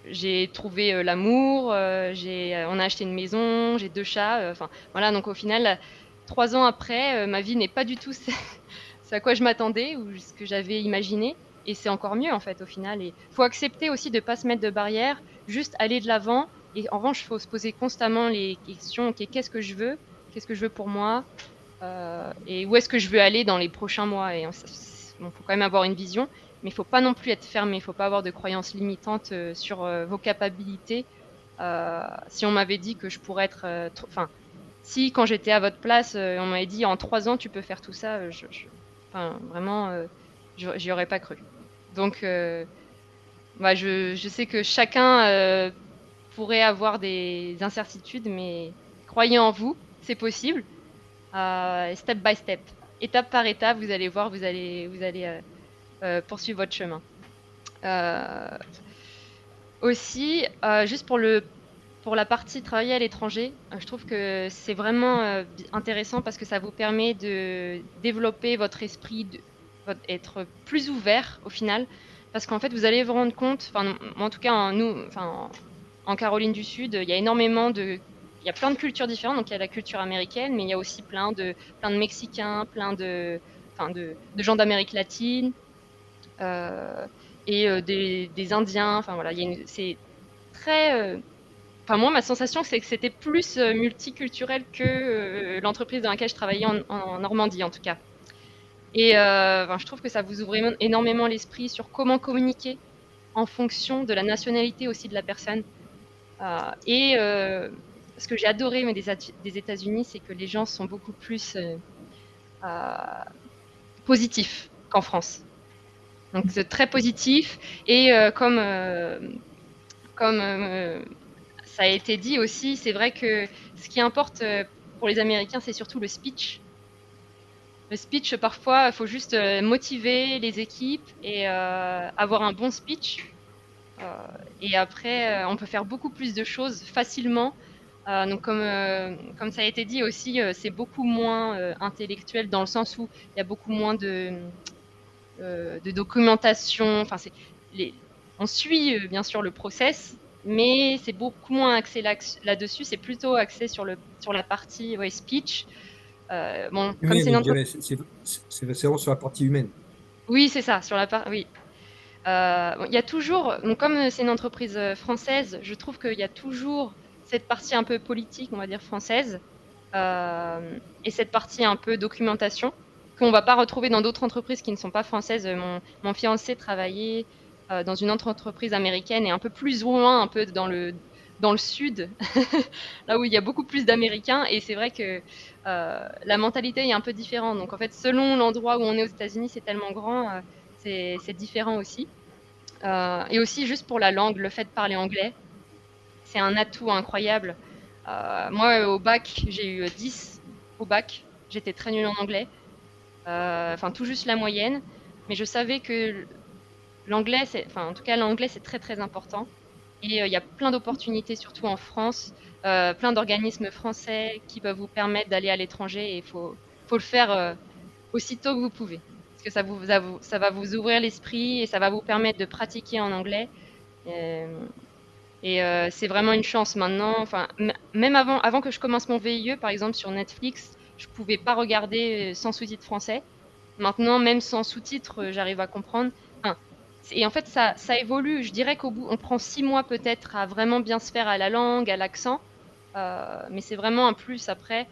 J'ai trouvé l'amour. On a acheté une maison. J'ai 2 chats. Enfin, voilà. Donc au final, 3 ans après, ma vie n'est pas du tout ce à quoi je m'attendais ou ce que j'avais imaginé. Et c'est encore mieux en fait au final. Et faut accepter aussi de pas se mettre de barrières, juste aller de l'avant. Et en revanche, il faut se poser constamment les questions. Ok, qu'est-ce que je veux? Qu'est-ce que je veux pour moi? Et où est-ce que je veux aller dans les prochains mois? Et bon, faut quand même avoir une vision, mais il faut pas non plus être fermé. Il faut pas avoir de croyances limitantes sur vos capacités. Si on m'avait dit que je pourrais être, enfin, si quand j'étais à votre place, on m'avait dit en 3 ans tu peux faire tout ça, enfin, vraiment, j'y aurais pas cru. Donc, je sais que chacun pourrait avoir des incertitudes, mais croyez en vous, c'est possible. Step by step, étape par étape, vous allez voir, vous allez poursuivre votre chemin. Aussi, juste pour la partie travailler à l'étranger, je trouve que c'est vraiment intéressant parce que ça vous permet de développer votre esprit, être plus ouvert au final. Parce qu'en fait, vous allez vous rendre compte, enfin, en tout cas, en Caroline du Sud, il y a il y a plein de cultures différentes. Donc, il y a la culture américaine, mais il y a aussi plein de Mexicains, de gens d'Amérique latine, et des Indiens. Enfin, voilà, c'est très. Enfin, moi, ma sensation, c'est que c'était plus multiculturel que l'entreprise dans laquelle je travaillais en Normandie, en tout cas. Et je trouve que ça vous ouvre énormément l'esprit sur comment communiquer en fonction de la nationalité aussi de la personne. Et ce que j'ai adoré des États-Unis, c'est que les gens sont beaucoup plus positifs qu'en France. Donc, c'est très positif. Et comme ça a été dit aussi, c'est vrai que ce qui importe pour les Américains, c'est surtout le speech. Le speech, parfois, il faut juste motiver les équipes et avoir un bon speech. Et après, on peut faire beaucoup plus de choses facilement. Donc, comme ça a été dit aussi, c'est beaucoup moins intellectuel dans le sens où il y a beaucoup moins de documentation. Enfin, on suit bien sûr le process, mais c'est beaucoup moins axé là-dessus. C'est plutôt axé sur la partie speech. Bon, comme c'est Humaine, une je entreprise. dirais. C'est vraiment sur la partie humaine. Oui, c'est ça, sur la part. Oui. Bon, il y a toujours, donc comme c'est une entreprise française, je trouve qu'il y a toujours cette partie un peu politique, on va dire française, et cette partie un peu documentation qu'on va pas retrouver dans d'autres entreprises qui ne sont pas françaises. Mon fiancé travaillait dans une autre entreprise américaine et un peu plus loin, un peu dans le sud, là où il y a beaucoup plus d'Américains. Et c'est vrai que la mentalité est un peu différente. Donc en fait, selon l'endroit où on est aux États-Unis, c'est tellement grand, c'est différent aussi. Et aussi juste pour la langue, le fait de parler anglais, c'est un atout incroyable. Moi, au bac, j'ai eu 10 au bac. J'étais très nulle en anglais. Enfin, tout juste la moyenne. Mais je savais que l'anglais, en tout cas, l'anglais, c'est très, très important. Et il y a plein d'opportunités, surtout en France, plein d'organismes français qui peuvent vous permettre d'aller à l'étranger. Et faut le faire aussitôt que vous pouvez. Parce que ça va vous ouvrir l'esprit et ça va vous permettre de pratiquer en anglais. Euh, Et c'est vraiment une chance maintenant. Enfin, même avant que je commence mon VIE, par exemple sur Netflix, je pouvais pas regarder sans sous-titres français. Maintenant, même sans sous-titres, j'arrive à comprendre. Enfin, et en fait, ça évolue. Je dirais qu'au bout, on prend 6 mois peut-être à vraiment bien se faire à la langue, à l'accent. Mais c'est vraiment un plus après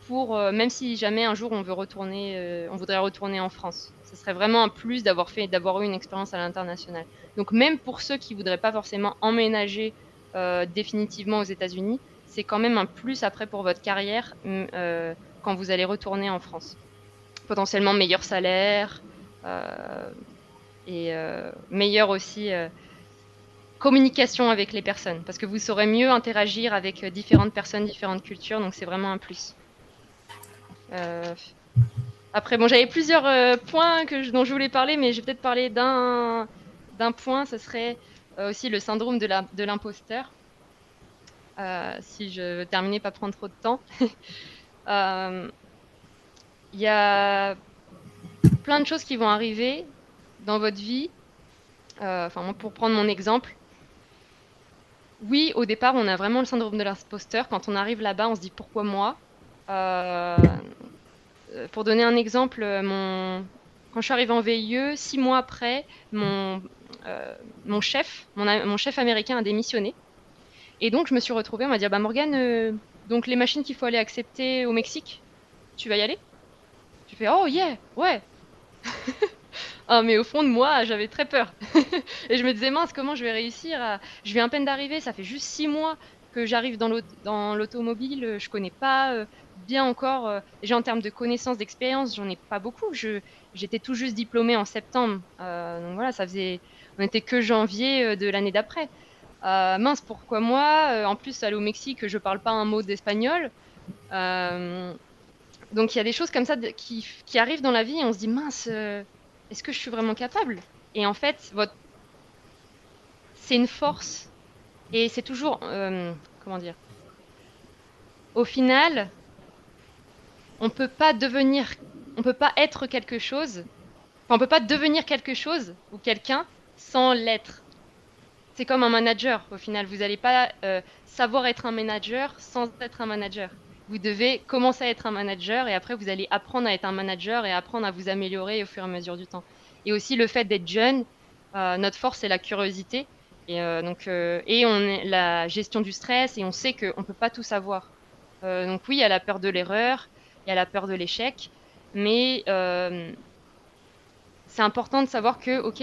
pour, même si jamais un jour on voudrait retourner en France. Ce serait vraiment un plus d'avoir eu une expérience à l'international. Donc même pour ceux qui voudraient pas forcément emménager définitivement aux États-Unis, c'est quand même un plus après pour votre carrière quand vous allez retourner en France. Potentiellement meilleur salaire et meilleure aussi communication avec les personnes, parce que vous saurez mieux interagir avec différentes personnes, différentes cultures, donc c'est vraiment un plus. Euh, Après, bon, j'avais plusieurs points dont je voulais parler, mais je vais peut-être parler d'un point, ce serait aussi le syndrome de l'imposteur. Si je veux terminer, pas prendre trop de temps. Euh, Il y a plein de choses qui vont arriver dans votre vie. Enfin, moi, pour prendre mon exemple, oui, au départ, on a vraiment le syndrome de l'imposteur. Quand on arrive là-bas, on se dit pourquoi moi? Euh, pour donner un exemple, quand je suis arrivée en VIE, 6 mois après, mon chef américain a démissionné. Et donc, je me suis retrouvée, on m'a dit, ah bah Morgane, donc les machines qu'il faut aller accepter au Mexique, tu vas y aller? J'ai fait, oh yeah, ouais. Ah, mais au fond de moi, j'avais très peur. Et je me disais, mince, comment je vais réussir Je viens à peine d'arriver, ça fait juste 6 mois que j'arrive dans l'automobile, je connais pas bien encore, déjà en termes de connaissances, d'expérience, j'en ai pas beaucoup. J'étais tout juste diplômée en septembre. Donc voilà, on était que janvier de l'année d'après. Mince, pourquoi moi? En plus, aller au Mexique, je parle pas un mot d'espagnol. Euh, donc il y a des choses comme ça qui arrivent dans la vie et on se dit, mince, est-ce que je suis vraiment capable? Et en fait, c'est une force et c'est toujours, comment dire, au final, on peut pas devenir, on peut pas être quelque chose, enfin, on peut pas devenir quelque chose ou quelqu'un sans l'être. C'est comme un manager, au final. Vous n'allez pas savoir être un manager sans être un manager. Vous devez commencer à être un manager et après, vous allez apprendre à être un manager et apprendre à vous améliorer au fur et à mesure du temps. Et aussi, le fait d'être jeune, notre force, c'est la curiosité. Et on est la gestion du stress et on sait qu'on ne peut pas tout savoir. Donc oui, il y a la peur de l'erreur, il y a la peur de l'échec, mais c'est important de savoir que, OK,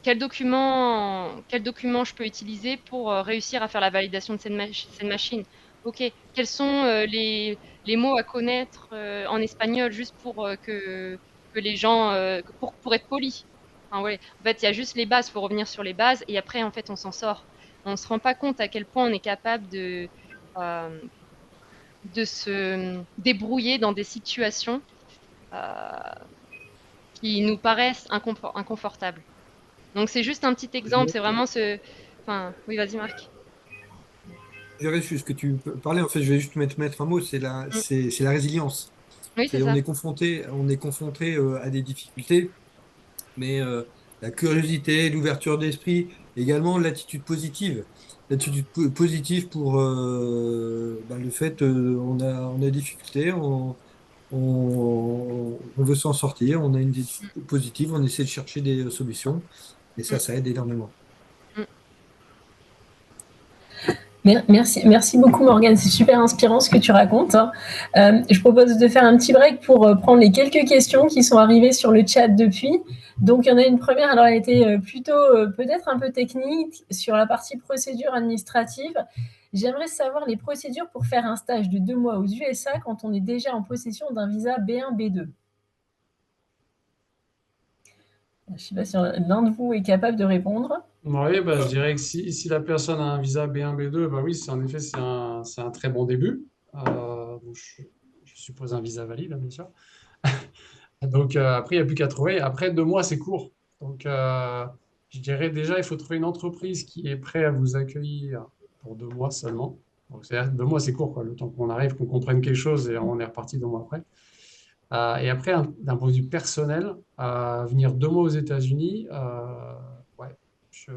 quel document je peux utiliser pour réussir à faire la validation de cette machine? Ok, quels sont les mots à connaître en espagnol juste pour que les gens, pour être poli. Enfin, ouais. En fait, il y a juste les bases, il faut revenir sur les bases et après, en fait, on s'en sort. On ne se rend pas compte à quel point on est capable euh, de se débrouiller dans des situations euh, qui nous paraissent inconfortables. Donc c'est juste un petit exemple, c'est vraiment ce... Enfin, oui, vas-y Marc. Je dirais ce que tu parlais, en fait, je vais juste mettre un mot, Mm. c'est la résilience. Oui, c'est C'est, ça. on est confronté à des difficultés, mais la curiosité, l'ouverture d'esprit, également l'attitude positive. L'attitude positive pour le fait, on a des difficultés, on veut s'en sortir, on a une attitude positive, on essaie de chercher des solutions, et Mm, ça aide énormément. mm. Merci beaucoup Morgane, c'est super inspirant ce que tu racontes. Je propose de faire un petit break pour prendre les quelques questions qui sont arrivées sur le chat depuis. Donc il y en a une première, alors elle était plutôt peut-être un peu technique sur la partie procédure administrative. J'aimerais savoir les procédures pour faire un stage de 2 mois aux USA quand on est déjà en possession d'un visa B1, B2. Je ne sais pas si l'un de vous est capable de répondre. Oui, bah, je dirais que si la personne a un visa B1, B2, bah oui, en effet, c'est un très bon début. Donc je suppose un visa valide, hein, bien sûr. Donc après, il n'y a plus qu'à trouver. Après, 2 mois, c'est court. Donc je dirais déjà, il faut trouver une entreprise qui est prête à vous accueillir pour 2 mois seulement. Donc c'est-à-dire 2 mois, c'est court, quoi, le temps qu'on arrive, qu'on comprenne quelque chose et on est reparti 2 mois après. Et après, d'un point de vue personnel, venir 2 mois aux États-Unis, ouais, je,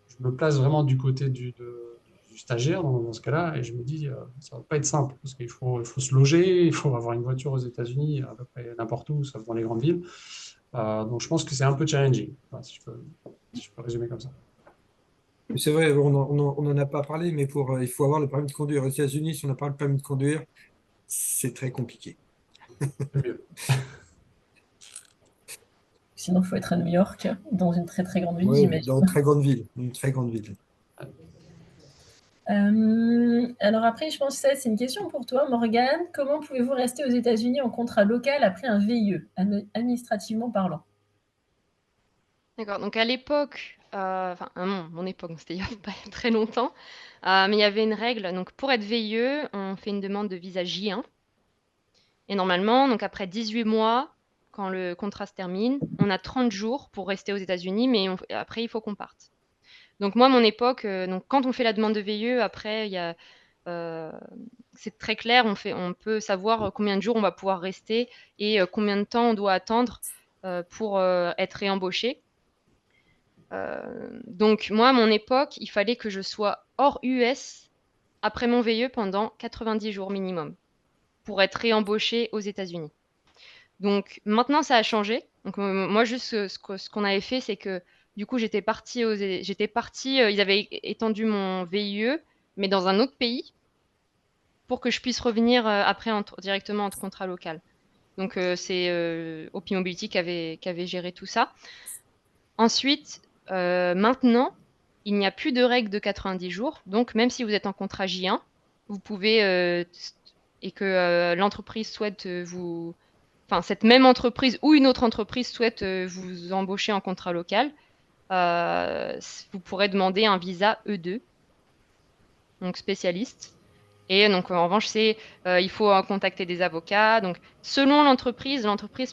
je me place vraiment du côté du stagiaire dans ce cas-là, et je me dis, ça va pas être simple, parce il faut se loger, il faut avoir une voiture aux États-Unis, à peu près n'importe où, sauf dans les grandes villes. Donc je pense que c'est un peu challenging, enfin, si je peux résumer comme ça. C'est vrai, on en a pas parlé, mais il faut avoir le permis de conduire aux États-Unis. Si on n'a pas le permis de conduire, c'est très compliqué. C'est mieux. Sinon, il faut être à New York, dans une très très grande ville, Oui, j'imagine. dans une très grande ville, une très grande ville. Alors après, je pense que ça, c'est une question pour toi, Morgane. Comment pouvez-vous rester aux États-Unis en contrat local après un VIE, administrativement parlant? D'accord. Donc à l'époque, enfin à mon époque, donc c'était il y a pas très longtemps, mais il y avait une règle. Donc pour être VIE, on fait une demande de visa J1. Et normalement, donc après 18 mois, quand le contrat se termine, on a 30 jours pour rester aux États-Unis, mais après, il faut qu'on parte. Donc moi, à mon époque, donc quand on fait la demande de VIE, après, euh, c'est très clair, on peut savoir combien de jours on va pouvoir rester et combien de temps on doit attendre pour être réembauché. Donc moi, à mon époque, il fallait que je sois hors US après mon VIE pendant 90 jours minimum pour être réembauché aux États-Unis. Donc maintenant, ça a changé. Donc moi, juste ce qu'on avait fait, c'est que du coup, j'étais partie, ils avaient étendu mon VIE, mais dans un autre pays, pour que je puisse revenir après directement en contrat local. Donc c'est OP Mobility qui avait géré tout ça. Ensuite, maintenant, il n'y a plus de règle de 90 jours. Donc même si vous êtes en contrat J1, vous pouvez, et que l'entreprise souhaite cette même entreprise ou une autre entreprise souhaite vous embaucher en contrat local, vous pourrez demander un visa E2, donc spécialiste. Et donc, en revanche, il faut contacter des avocats. Donc, selon l'entreprise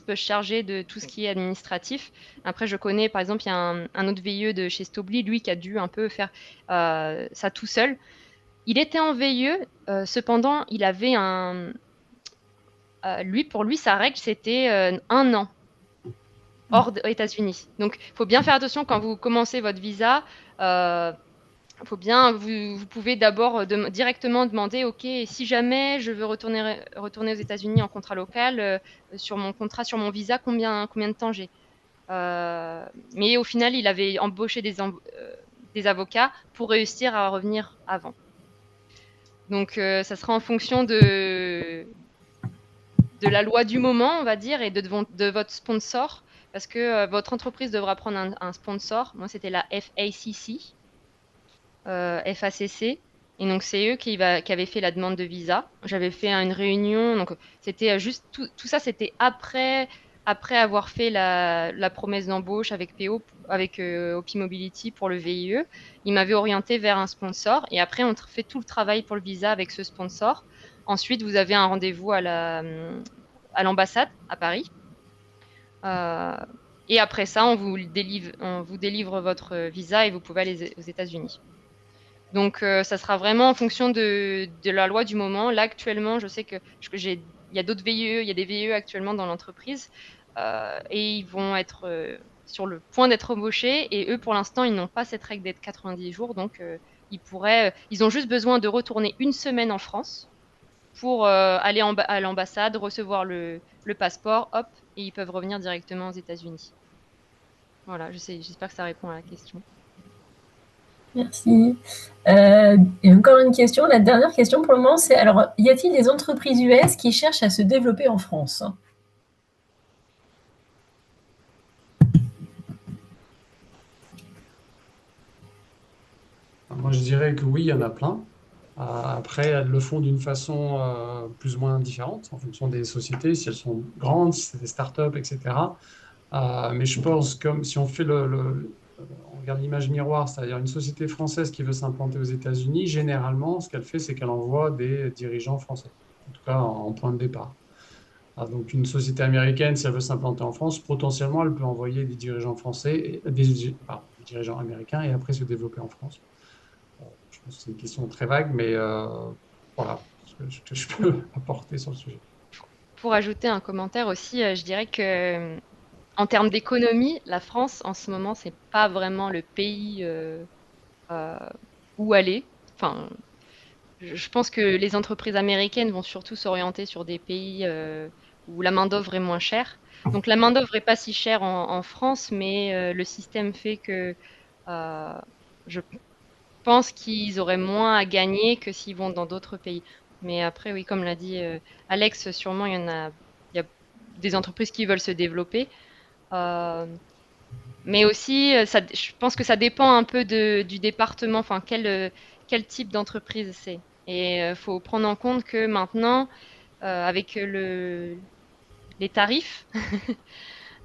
peut se charger de tout ce qui est administratif. Après, je connais, par exemple, il y a un autre VIE de chez Stobli, lui, qui a dû un peu faire ça tout seul. Il était en VIE, cependant, il avait pour lui, sa règle, c'était 1 an hors des États-Unis. Donc, il faut bien faire attention quand vous commencez votre visa. Faut bien, vous pouvez d'abord directement demander, OK, si jamais je veux retourner aux États-Unis en contrat local, sur mon contrat, sur mon visa, combien de temps j'ai? Mais au final, il avait embauché des avocats pour réussir à revenir avant. Donc, ça sera en fonction de la loi du moment, on va dire, et de votre sponsor, parce que votre entreprise devra prendre un sponsor. Moi, c'était la FACC. FACC. Et donc, c'est eux qui avaient fait la demande de visa. J'avais fait une réunion. Donc, c'était juste tout ça, c'était après avoir fait la promesse d'embauche avec PO, avec OP Mobility pour le VIE. Ils m'avaient orienté vers un sponsor. Et après, on fait tout le travail pour le visa avec ce sponsor. Ensuite, vous avez un rendez-vous à l'ambassade à Paris. Et après ça, on vous délivre votre visa et vous pouvez aller aux États-Unis. Donc, ça sera vraiment en fonction de la loi du moment. Là, actuellement, je sais il y a d'autres VIE, il y a des VIE actuellement dans l'entreprise, et ils vont être sur le point d'être embauchés. Et eux, pour l'instant, ils n'ont pas cette règle d'être 90 jours. Donc, ils ont juste besoin de retourner 1 semaine en France pour aller à l'ambassade, recevoir le passeport, hop, et ils peuvent revenir directement aux États-Unis. Voilà, j'espère que ça répond à la question. Merci. Et encore une question, la dernière question pour le moment, c'est alors, y a-t-il des entreprises US qui cherchent à se développer en France? Moi, je dirais que oui, il y en a plein. Après, elles le font d'une façon plus ou moins différente en fonction des sociétés, si elles sont grandes, si c'est des startups, etc. Mais je pense comme si on fait on regarde l'image miroir, c'est-à-dire une société française qui veut s'implanter aux États-Unis, généralement, ce qu'elle fait, c'est qu'elle envoie des dirigeants français, en tout cas en point de départ. Donc, une société américaine, si elle veut s'implanter en France, potentiellement, elle peut envoyer des dirigeants français, des dirigeants américains et après se développer en France. Je pense que c'est une question très vague, mais voilà ce que je peux apporter sur le sujet. Pour ajouter un commentaire aussi, je dirais que en termes d'économie, la France, en ce moment, c'est pas vraiment le pays où aller. Enfin, je pense que les entreprises américaines vont surtout s'orienter sur des pays où la main-d'œuvre est moins chère. Donc, la main-d'œuvre est pas si chère en France, mais le système fait que je pense qu'ils auraient moins à gagner que s'ils vont dans d'autres pays. Mais après, oui, comme l'a dit Alex, sûrement il y a des entreprises qui veulent se développer. Euh, mais aussi, je pense que ça dépend un peu du département, enfin quel type d'entreprise c'est. Et il faut prendre en compte que maintenant, avec les tarifs,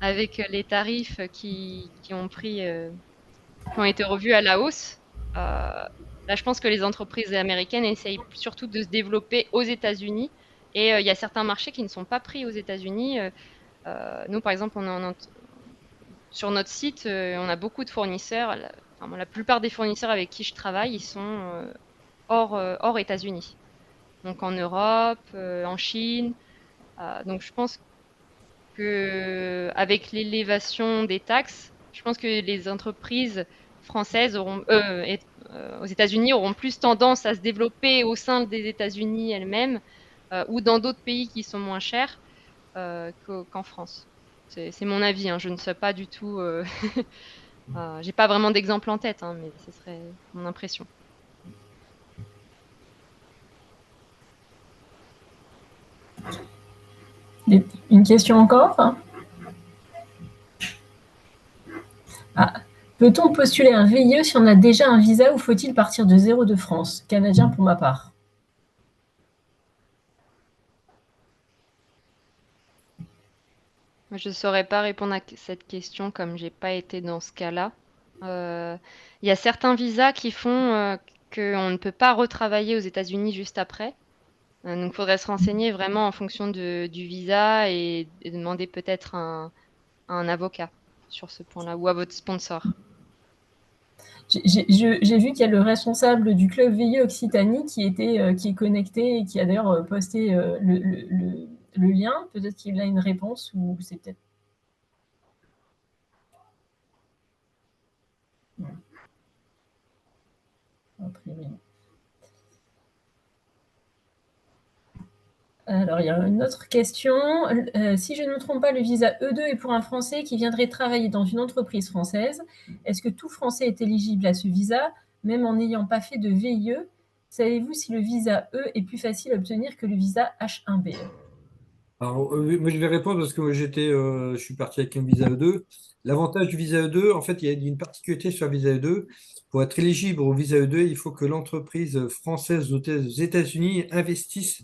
avec les tarifs qui ont été revus à la hausse, là, je pense que les entreprises américaines essayent surtout de se développer aux États-Unis. Et il y a certains marchés qui ne sont pas pris aux États-Unis. Nous, par exemple, sur notre site, on a beaucoup de fournisseurs. La plupart des fournisseurs avec qui je travaille, ils sont hors États-Unis. Donc en Europe, en Chine. Donc je pense que avec l'élévation des taxes, je pense que les entreprises françaises aux États-Unis auront plus tendance à se développer au sein des États-Unis elles-mêmes ou dans d'autres pays qui sont moins chers qu'en France. C'est mon avis, hein, je ne sais pas du tout. J'ai pas vraiment d'exemple en tête, hein, mais ce serait mon impression. Une question encore? Peut-on postuler un VIE si on a déjà un visa ou faut-il partir de zéro de France? Canadien pour ma part. Je ne saurais pas répondre à cette question comme j'ai pas été dans ce cas-là. Il y a certains visas qui font qu'on ne peut pas retravailler aux États-Unis juste après. Donc, il faudrait se renseigner vraiment en fonction du visa et demander peut-être un avocat sur ce point-là ou à votre sponsor. J'ai vu qu'il y a le responsable du club VIE Occitanie qui est connecté et qui a d'ailleurs posté le lien. Peut-être qu'il a une réponse ou c'est peut-être. A priori. Alors, il y a une autre question. Si je ne me trompe pas, le visa E2 est pour un Français qui viendrait travailler dans une entreprise française. Est-ce que tout Français est éligible à ce visa, même en n'ayant pas fait de VIE? Savez-vous si le visa E est plus facile à obtenir que le visa H1B? Alors, oui, moi, je vais répondre parce que moi, je suis parti avec un visa E2. L'avantage du visa E2, en fait, il y a une particularité sur le visa E2. Pour être éligible au visa E2, il faut que l'entreprise française aux États-Unis investisse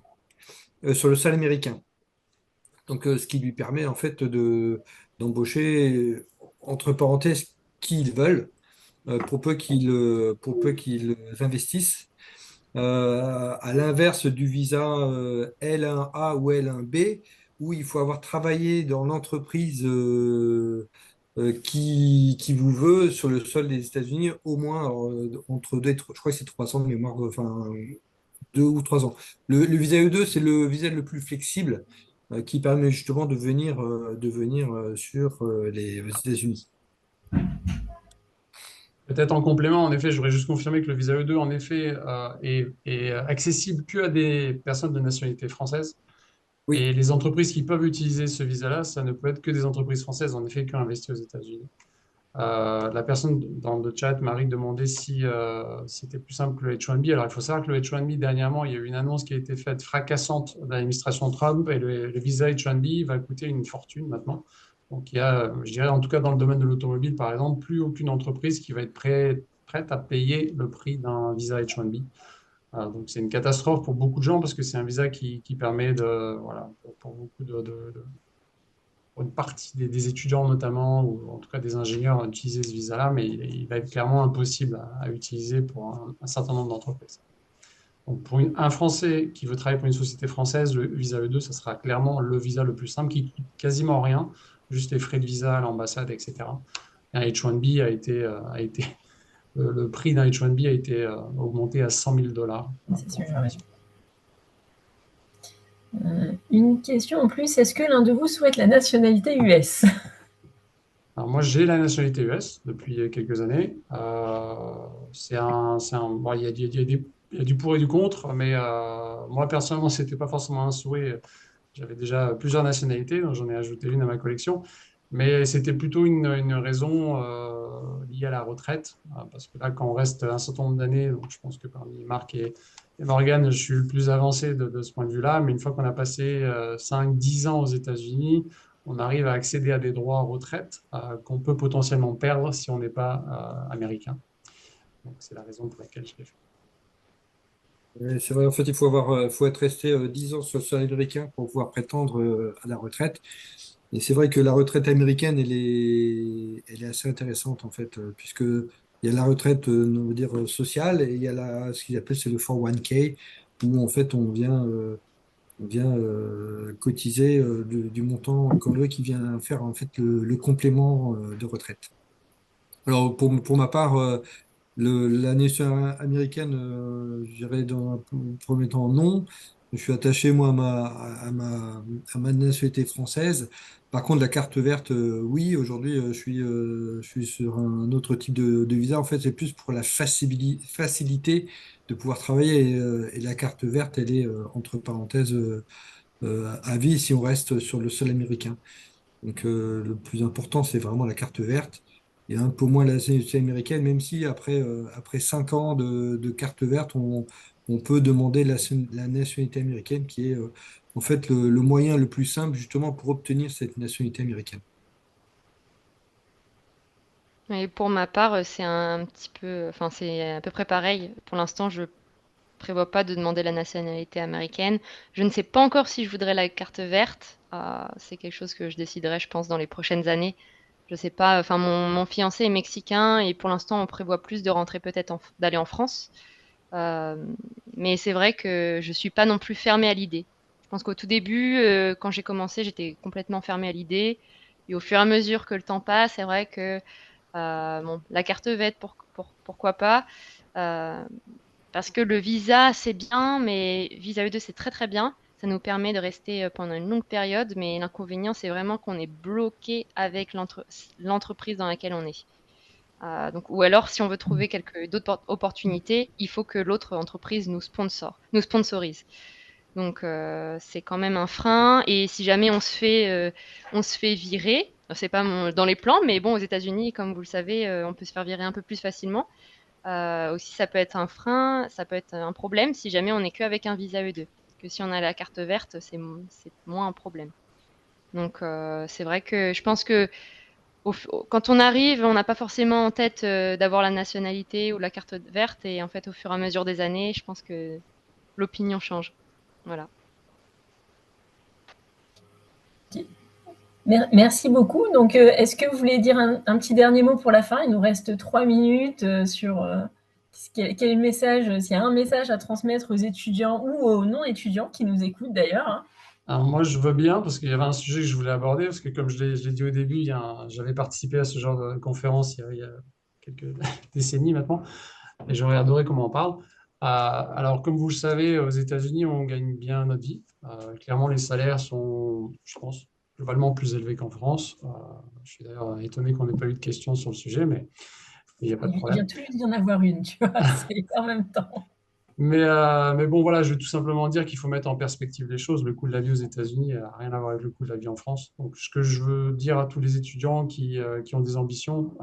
sur le sol américain. Donc, ce qui lui permet en fait d'embaucher, entre parenthèses, qui ils veulent, pour peu qu'ils investissent. À l'inverse du visa L1A ou L1B, où il faut avoir travaillé dans l'entreprise qui vous veut sur le sol des États-Unis au moins entre deux, je crois que c'est 3 ans de mémoire, enfin 2 ou 3 ans. Le visa E2, c'est le visa le plus flexible qui permet justement de venir sur les États-Unis. Peut-être en complément, en effet, j'aurais juste confirmé que le visa E2, en effet, est accessible que à des personnes de nationalité française. Oui. Et les entreprises qui peuvent utiliser ce visa-là, ça ne peut être que des entreprises françaises, en effet, qui ont investi aux États-Unis. La personne dans le chat, Marie, demandait si c'était plus simple que le H1B. Alors, il faut savoir que le H1B, dernièrement, il y a eu une annonce qui a été faite fracassante de l'administration Trump et le visa H1B va coûter une fortune maintenant. Donc, il y a, je dirais, en tout cas dans le domaine de l'automobile, par exemple, plus aucune entreprise qui va être prête à payer le prix d'un visa H1B. Donc, c'est une catastrophe pour beaucoup de gens parce que c'est un visa qui permet de, voilà, pour beaucoup pour une partie des étudiants notamment, ou en tout cas des ingénieurs, d'utiliser ce visa-là, mais il va être clairement impossible à utiliser pour un certain nombre d'entreprises. Donc pour un Français qui veut travailler pour une société française, le visa E2, ça sera clairement le visa le plus simple, qui coûte quasiment rien, juste les frais de visa à l'ambassade, etc. Et un H1B le prix d'un H1B a été augmenté à 100 000 $. C'est sûr, ouais. Une question en plus, est-ce que l'un de vous souhaite la nationalité US? Alors moi, j'ai la nationalité US depuis quelques années. Bon, il y a du pour et du contre, mais moi, personnellement, c'était pas forcément un souhait. J'avais déjà plusieurs nationalités, donc j'en ai ajouté une à ma collection. Mais c'était plutôt une raison liée à la retraite, parce que là, quand on reste un certain nombre d'années, donc je pense que parmi Marc et Morgane, je suis le plus avancé de ce point de vue-là, mais une fois qu'on a passé 5, 10 ans aux États-Unis, on arrive à accéder à des droits en retraite qu'on peut potentiellement perdre si on n'est pas américain. Donc c'est la raison pour laquelle je l'ai fait. C'est vrai, en fait, faut être resté 10 ans sur le sol américain pour pouvoir prétendre à la retraite. Et c'est vrai que la retraite américaine, elle est assez intéressante, en fait, puisque il y a la retraite, on va dire, sociale, et il y a ce qu'ils appellent, c'est le 401k, où en fait, on vient cotiser du montant qu'on veut, qui vient faire en fait le complément de retraite. Alors, pour ma part, la nation américaine, je dirais dans un premier temps non. Je suis attaché, moi, à ma nationalité française. Par contre, la carte verte, oui, aujourd'hui, je suis sur un autre type de visa. En fait, c'est plus pour la facilité de pouvoir travailler. Et la carte verte, elle est, entre parenthèses, à vie si on reste sur le sol américain. Donc, le plus important, c'est vraiment la carte verte et un peu moins la nationalité américaine, même si après 5 ans de carte verte, on peut demander la nationalité américaine, qui est en fait le moyen le plus simple justement pour obtenir cette nationalité américaine. Et pour ma part, c'est un petit peu, enfin, c'est à peu près pareil. Pour l'instant, je prévois pas de demander la nationalité américaine. Je ne sais pas encore si je voudrais la carte verte. C'est quelque chose que je déciderai, je pense, dans les prochaines années. Je sais pas, enfin mon fiancé est mexicain et pour l'instant on prévoit plus de rentrer peut-être d'aller en France. Euh, mais c'est vrai que je suis pas non plus fermée à l'idée. Je pense qu'au tout début, quand j'ai commencé, j'étais complètement fermée à l'idée. Et au fur et à mesure que le temps passe, c'est vrai que bon, la carte verte, pourquoi pas. Euh, Parce que le visa, c'est bien, mais visa E2, c'est très très bien. Ça nous permet de rester pendant une longue période, mais l'inconvénient, c'est vraiment qu'on est bloqué avec l'entreprise dans laquelle on est. Donc, ou alors, si on veut trouver d'autres opportunités, il faut que l'autre entreprise nous sponsorise. Donc, c'est quand même un frein. Et si jamais on se fait virer, c'est pas dans les plans, mais bon, aux États-Unis, comme vous le savez, on peut se faire virer un peu plus facilement. Aussi, ça peut être un frein, ça peut être un problème si jamais on n'est qu'avec un visa E2. Que si on a la carte verte, c'est moins un problème. Donc, c'est vrai que je pense que quand on arrive, on n'a pas forcément en tête d'avoir la nationalité ou la carte verte. Et en fait, au fur et à mesure des années, je pense que l'opinion change. Voilà. Merci beaucoup. Donc, est-ce que vous voulez dire un petit dernier mot pour la fin? Il nous reste 3 minutes sur quel est le message, s'il y a un message à transmettre aux étudiants ou aux non-étudiants qui nous écoutent d'ailleurs, hein. Alors moi, je veux bien, parce qu'il y avait un sujet que je voulais aborder, parce que comme je l'ai dit au début, j'avais participé à ce genre de conférence il y a quelques décennies maintenant, et j'aurais adoré qu'on m'en parle. Alors, comme vous le savez, aux États-Unis, on gagne bien notre vie. Clairement, les salaires sont, je pense, globalement plus élevés qu'en France. Je suis d'ailleurs étonné qu'on n'ait pas eu de questions sur le sujet, mais il n'y a pas de Il vient problème. tout juste d'y en avoir une, tu vois, c'est en même temps. Mais bon, voilà, je vais tout simplement dire qu'il faut mettre en perspective les choses. Le coût de la vie aux États-Unis n'a rien à voir avec le coût de la vie en France. Donc, ce que je veux dire à tous les étudiants qui ont des ambitions,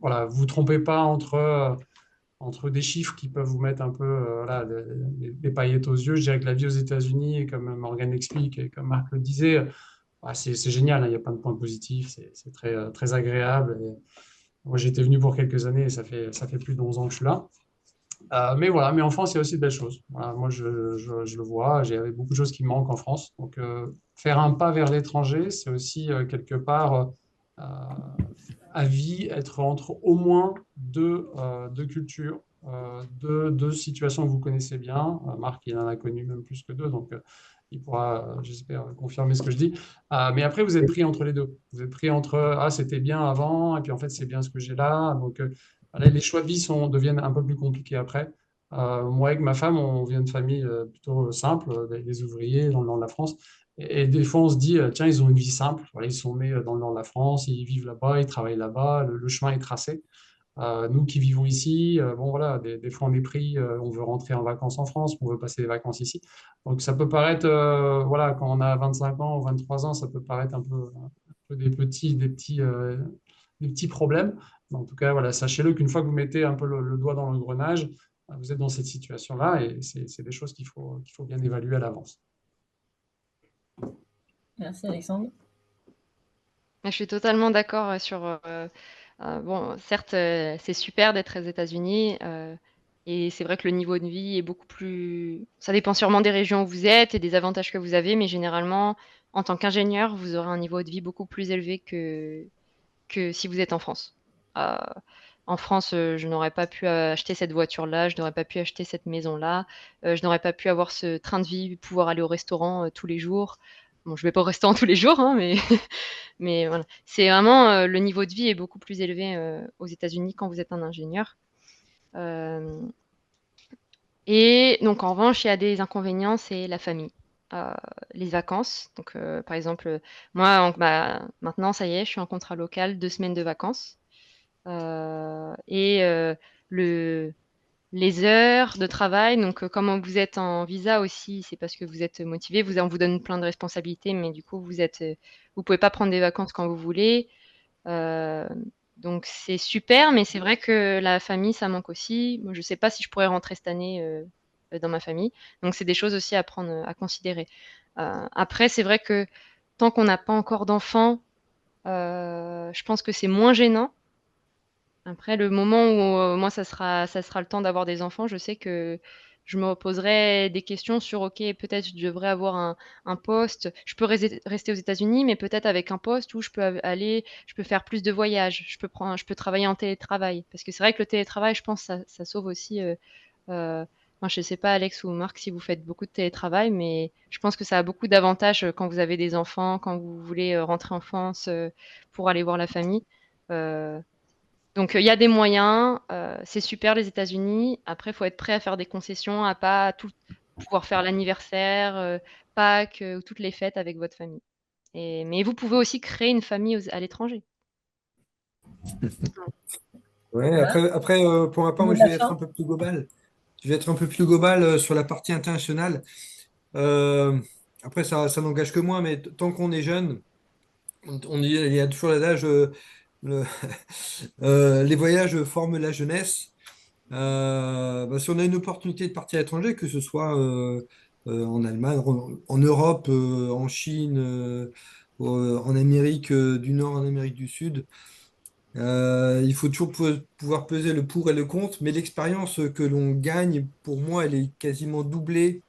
voilà, vous trompez pas entre des chiffres qui peuvent vous mettre un peu voilà, des paillettes aux yeux. Je dirais que la vie aux États-Unis, comme Morgan l'explique et comme Marc le disait, c'est génial, hein, il y a plein de points positifs, c'est très, très agréable. Et moi, j'étais venu pour quelques années et ça fait plus de 11 ans que je suis là. Mais voilà, mais en France, il y a aussi de belles choses. Voilà, moi, je le vois, j'ai beaucoup de choses qui me manquent en France. Donc, faire un pas vers l'étranger, c'est aussi quelque part euh, à vie être entre au moins deux cultures, deux situations que vous connaissez bien. Marc, il en a connu même plus que deux, donc il pourra, j'espère, confirmer ce que je dis. Mais après, vous êtes pris entre les deux. Vous êtes pris entre ah, c'était bien avant, et puis en fait, c'est bien ce que j'ai là. Donc, voilà, les choix de vie deviennent un peu plus compliqués après. Moi, avec ma femme, on vient de familles plutôt simples, des ouvriers dans le nord de la France. Et des fois, on se dit, tiens, ils ont une vie simple. Voilà, ils sont nés dans le nord de la France, ils vivent là-bas, ils travaillent là-bas, le chemin est tracé. Nous qui vivons ici, bon voilà, des fois on est pris, on veut rentrer en vacances en France, on veut passer des vacances ici. Donc ça peut paraître, voilà, quand on a 25 ans ou 23 ans, ça peut paraître un peu des petits problèmes. Mais en tout cas, voilà, sachez-le qu'une fois que vous mettez un peu le doigt dans l'engrenage, vous êtes dans cette situation-là et c'est des choses qu'il faut bien évaluer à l'avance. Merci Alexandre. Je suis totalement d'accord sur. Bon, certes, c'est super d'être aux États-Unis, et c'est vrai que le niveau de vie est beaucoup plus. Ça dépend sûrement des régions où vous êtes et des avantages que vous avez, mais généralement, en tant qu'ingénieur, vous aurez un niveau de vie beaucoup plus élevé que si vous êtes en France. Euh, En France, je n'aurais pas pu acheter cette voiture-là, je n'aurais pas pu acheter cette maison-là, je n'aurais pas pu avoir ce train de vie, pouvoir aller au restaurant tous les jours. Bon, je vais pas au restaurant tous les jours, hein, mais mais voilà. C'est vraiment le niveau de vie est beaucoup plus élevé aux États-Unis quand vous êtes un ingénieur. Euh, et donc en revanche, il y a des inconvénients, c'est la famille. Euh, les vacances. Donc, par exemple, moi, maintenant, ça y est, je suis en contrat local, 2 semaines de vacances. Et le, les heures de travail, donc comment vous êtes en visa aussi, c'est parce que vous êtes motivé, on vous donne plein de responsabilités, mais du coup, vous pouvez pas prendre des vacances quand vous voulez. Euh, donc c'est super, mais c'est vrai que la famille, ça manque aussi. Moi, je sais pas si je pourrais rentrer cette année dans ma famille. Donc c'est des choses aussi à prendre, à considérer. Après, c'est vrai que tant qu'on n'a pas encore d'enfants, je pense que c'est moins gênant. Après, le moment où moi, ça sera le temps d'avoir des enfants, je sais que je me poserais des questions sur, OK, peut-être je devrais avoir un poste. Je peux rester aux États-Unis, mais peut-être avec un poste où je peux je peux faire plus de voyages. Je peux travailler en télétravail. Parce que c'est vrai que le télétravail, je pense, ça sauve aussi. Moi, je ne sais pas, Alex ou Marc, si vous faites beaucoup de télétravail, mais je pense que ça a beaucoup d'avantages quand vous avez des enfants, quand vous voulez rentrer en France pour aller voir la famille. Euh, donc, il y a des moyens. C'est super, les États-Unis. Après, il faut être prêt à faire des concessions, à pas tout pouvoir faire l'anniversaire, Pâques, ou toutes les fêtes avec votre famille. Mais vous pouvez aussi créer une famille à l'étranger. Ouais, Voilà. pour ma part, Mot moi, de je la vais être un fin. peu plus global. Je vais être un peu plus global sur la partie internationale. Euh, Après, ça n'engage que moi, mais tant qu'on est jeune, il y a toujours l'adage, le- les voyages forment la jeunesse. Si on a une opportunité de partir à l'étranger, que ce soit en Allemagne, en Europe, en Chine, en Amérique du Nord, en Amérique du Sud, il faut toujours pouvoir peser le pour et le contre, mais l'expérience que l'on gagne, pour moi, elle est quasiment doublée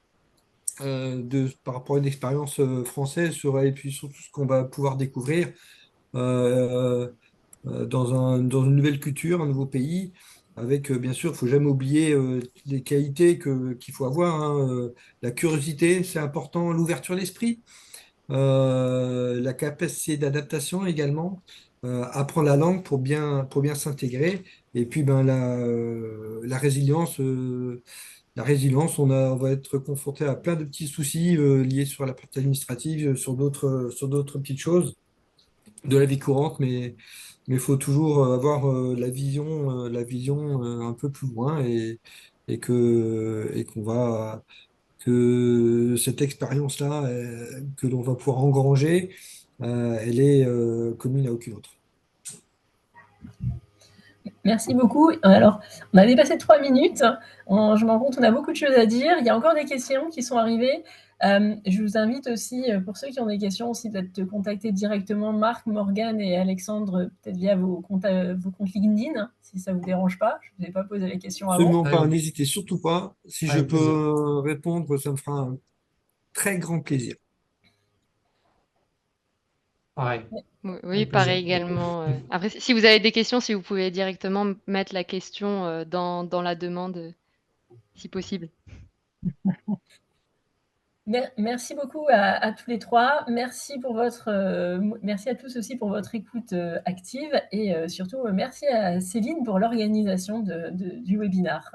par rapport à une expérience française et puis surtout ce qu'on va pouvoir découvrir euh, dans une nouvelle culture, un nouveau pays, avec bien sûr, il ne faut jamais oublier les qualités qu'il faut avoir, hein, la curiosité, c'est important, l'ouverture d'esprit, la capacité d'adaptation également, apprendre la langue pour bien s'intégrer, et puis ben, la résilience. On va être confronté à plein de petits soucis liés sur la partie administrative, sur d'autres petites choses de la vie courante, mais il faut toujours avoir la vision un peu plus loin et que cette expérience-là que l'on va pouvoir engranger, elle est commune à aucune autre. Merci beaucoup. Alors, on a dépassé 3 minutes. Je me rends compte, on a beaucoup de choses à dire. Il y a encore des questions qui sont arrivées. Je vous invite aussi, pour ceux qui ont des questions, aussi peut-être de contacter directement Marc, Morgane et Alexandre, peut-être via vos comptes LinkedIn, si ça ne vous dérange pas. Je ne vous ai pas posé la question avant. Absolument pas, n'hésitez surtout pas. Si je Avec plaisir. peux répondre, ça me fera un très grand plaisir. Pareil, Oui, oui, avec plaisir. pareil également. Après, si vous avez des questions, si vous pouvez directement mettre la question dans la demande, si possible. Merci beaucoup à tous les trois. Merci à tous aussi pour votre écoute active et surtout merci à Céline pour l'organisation du webinaire.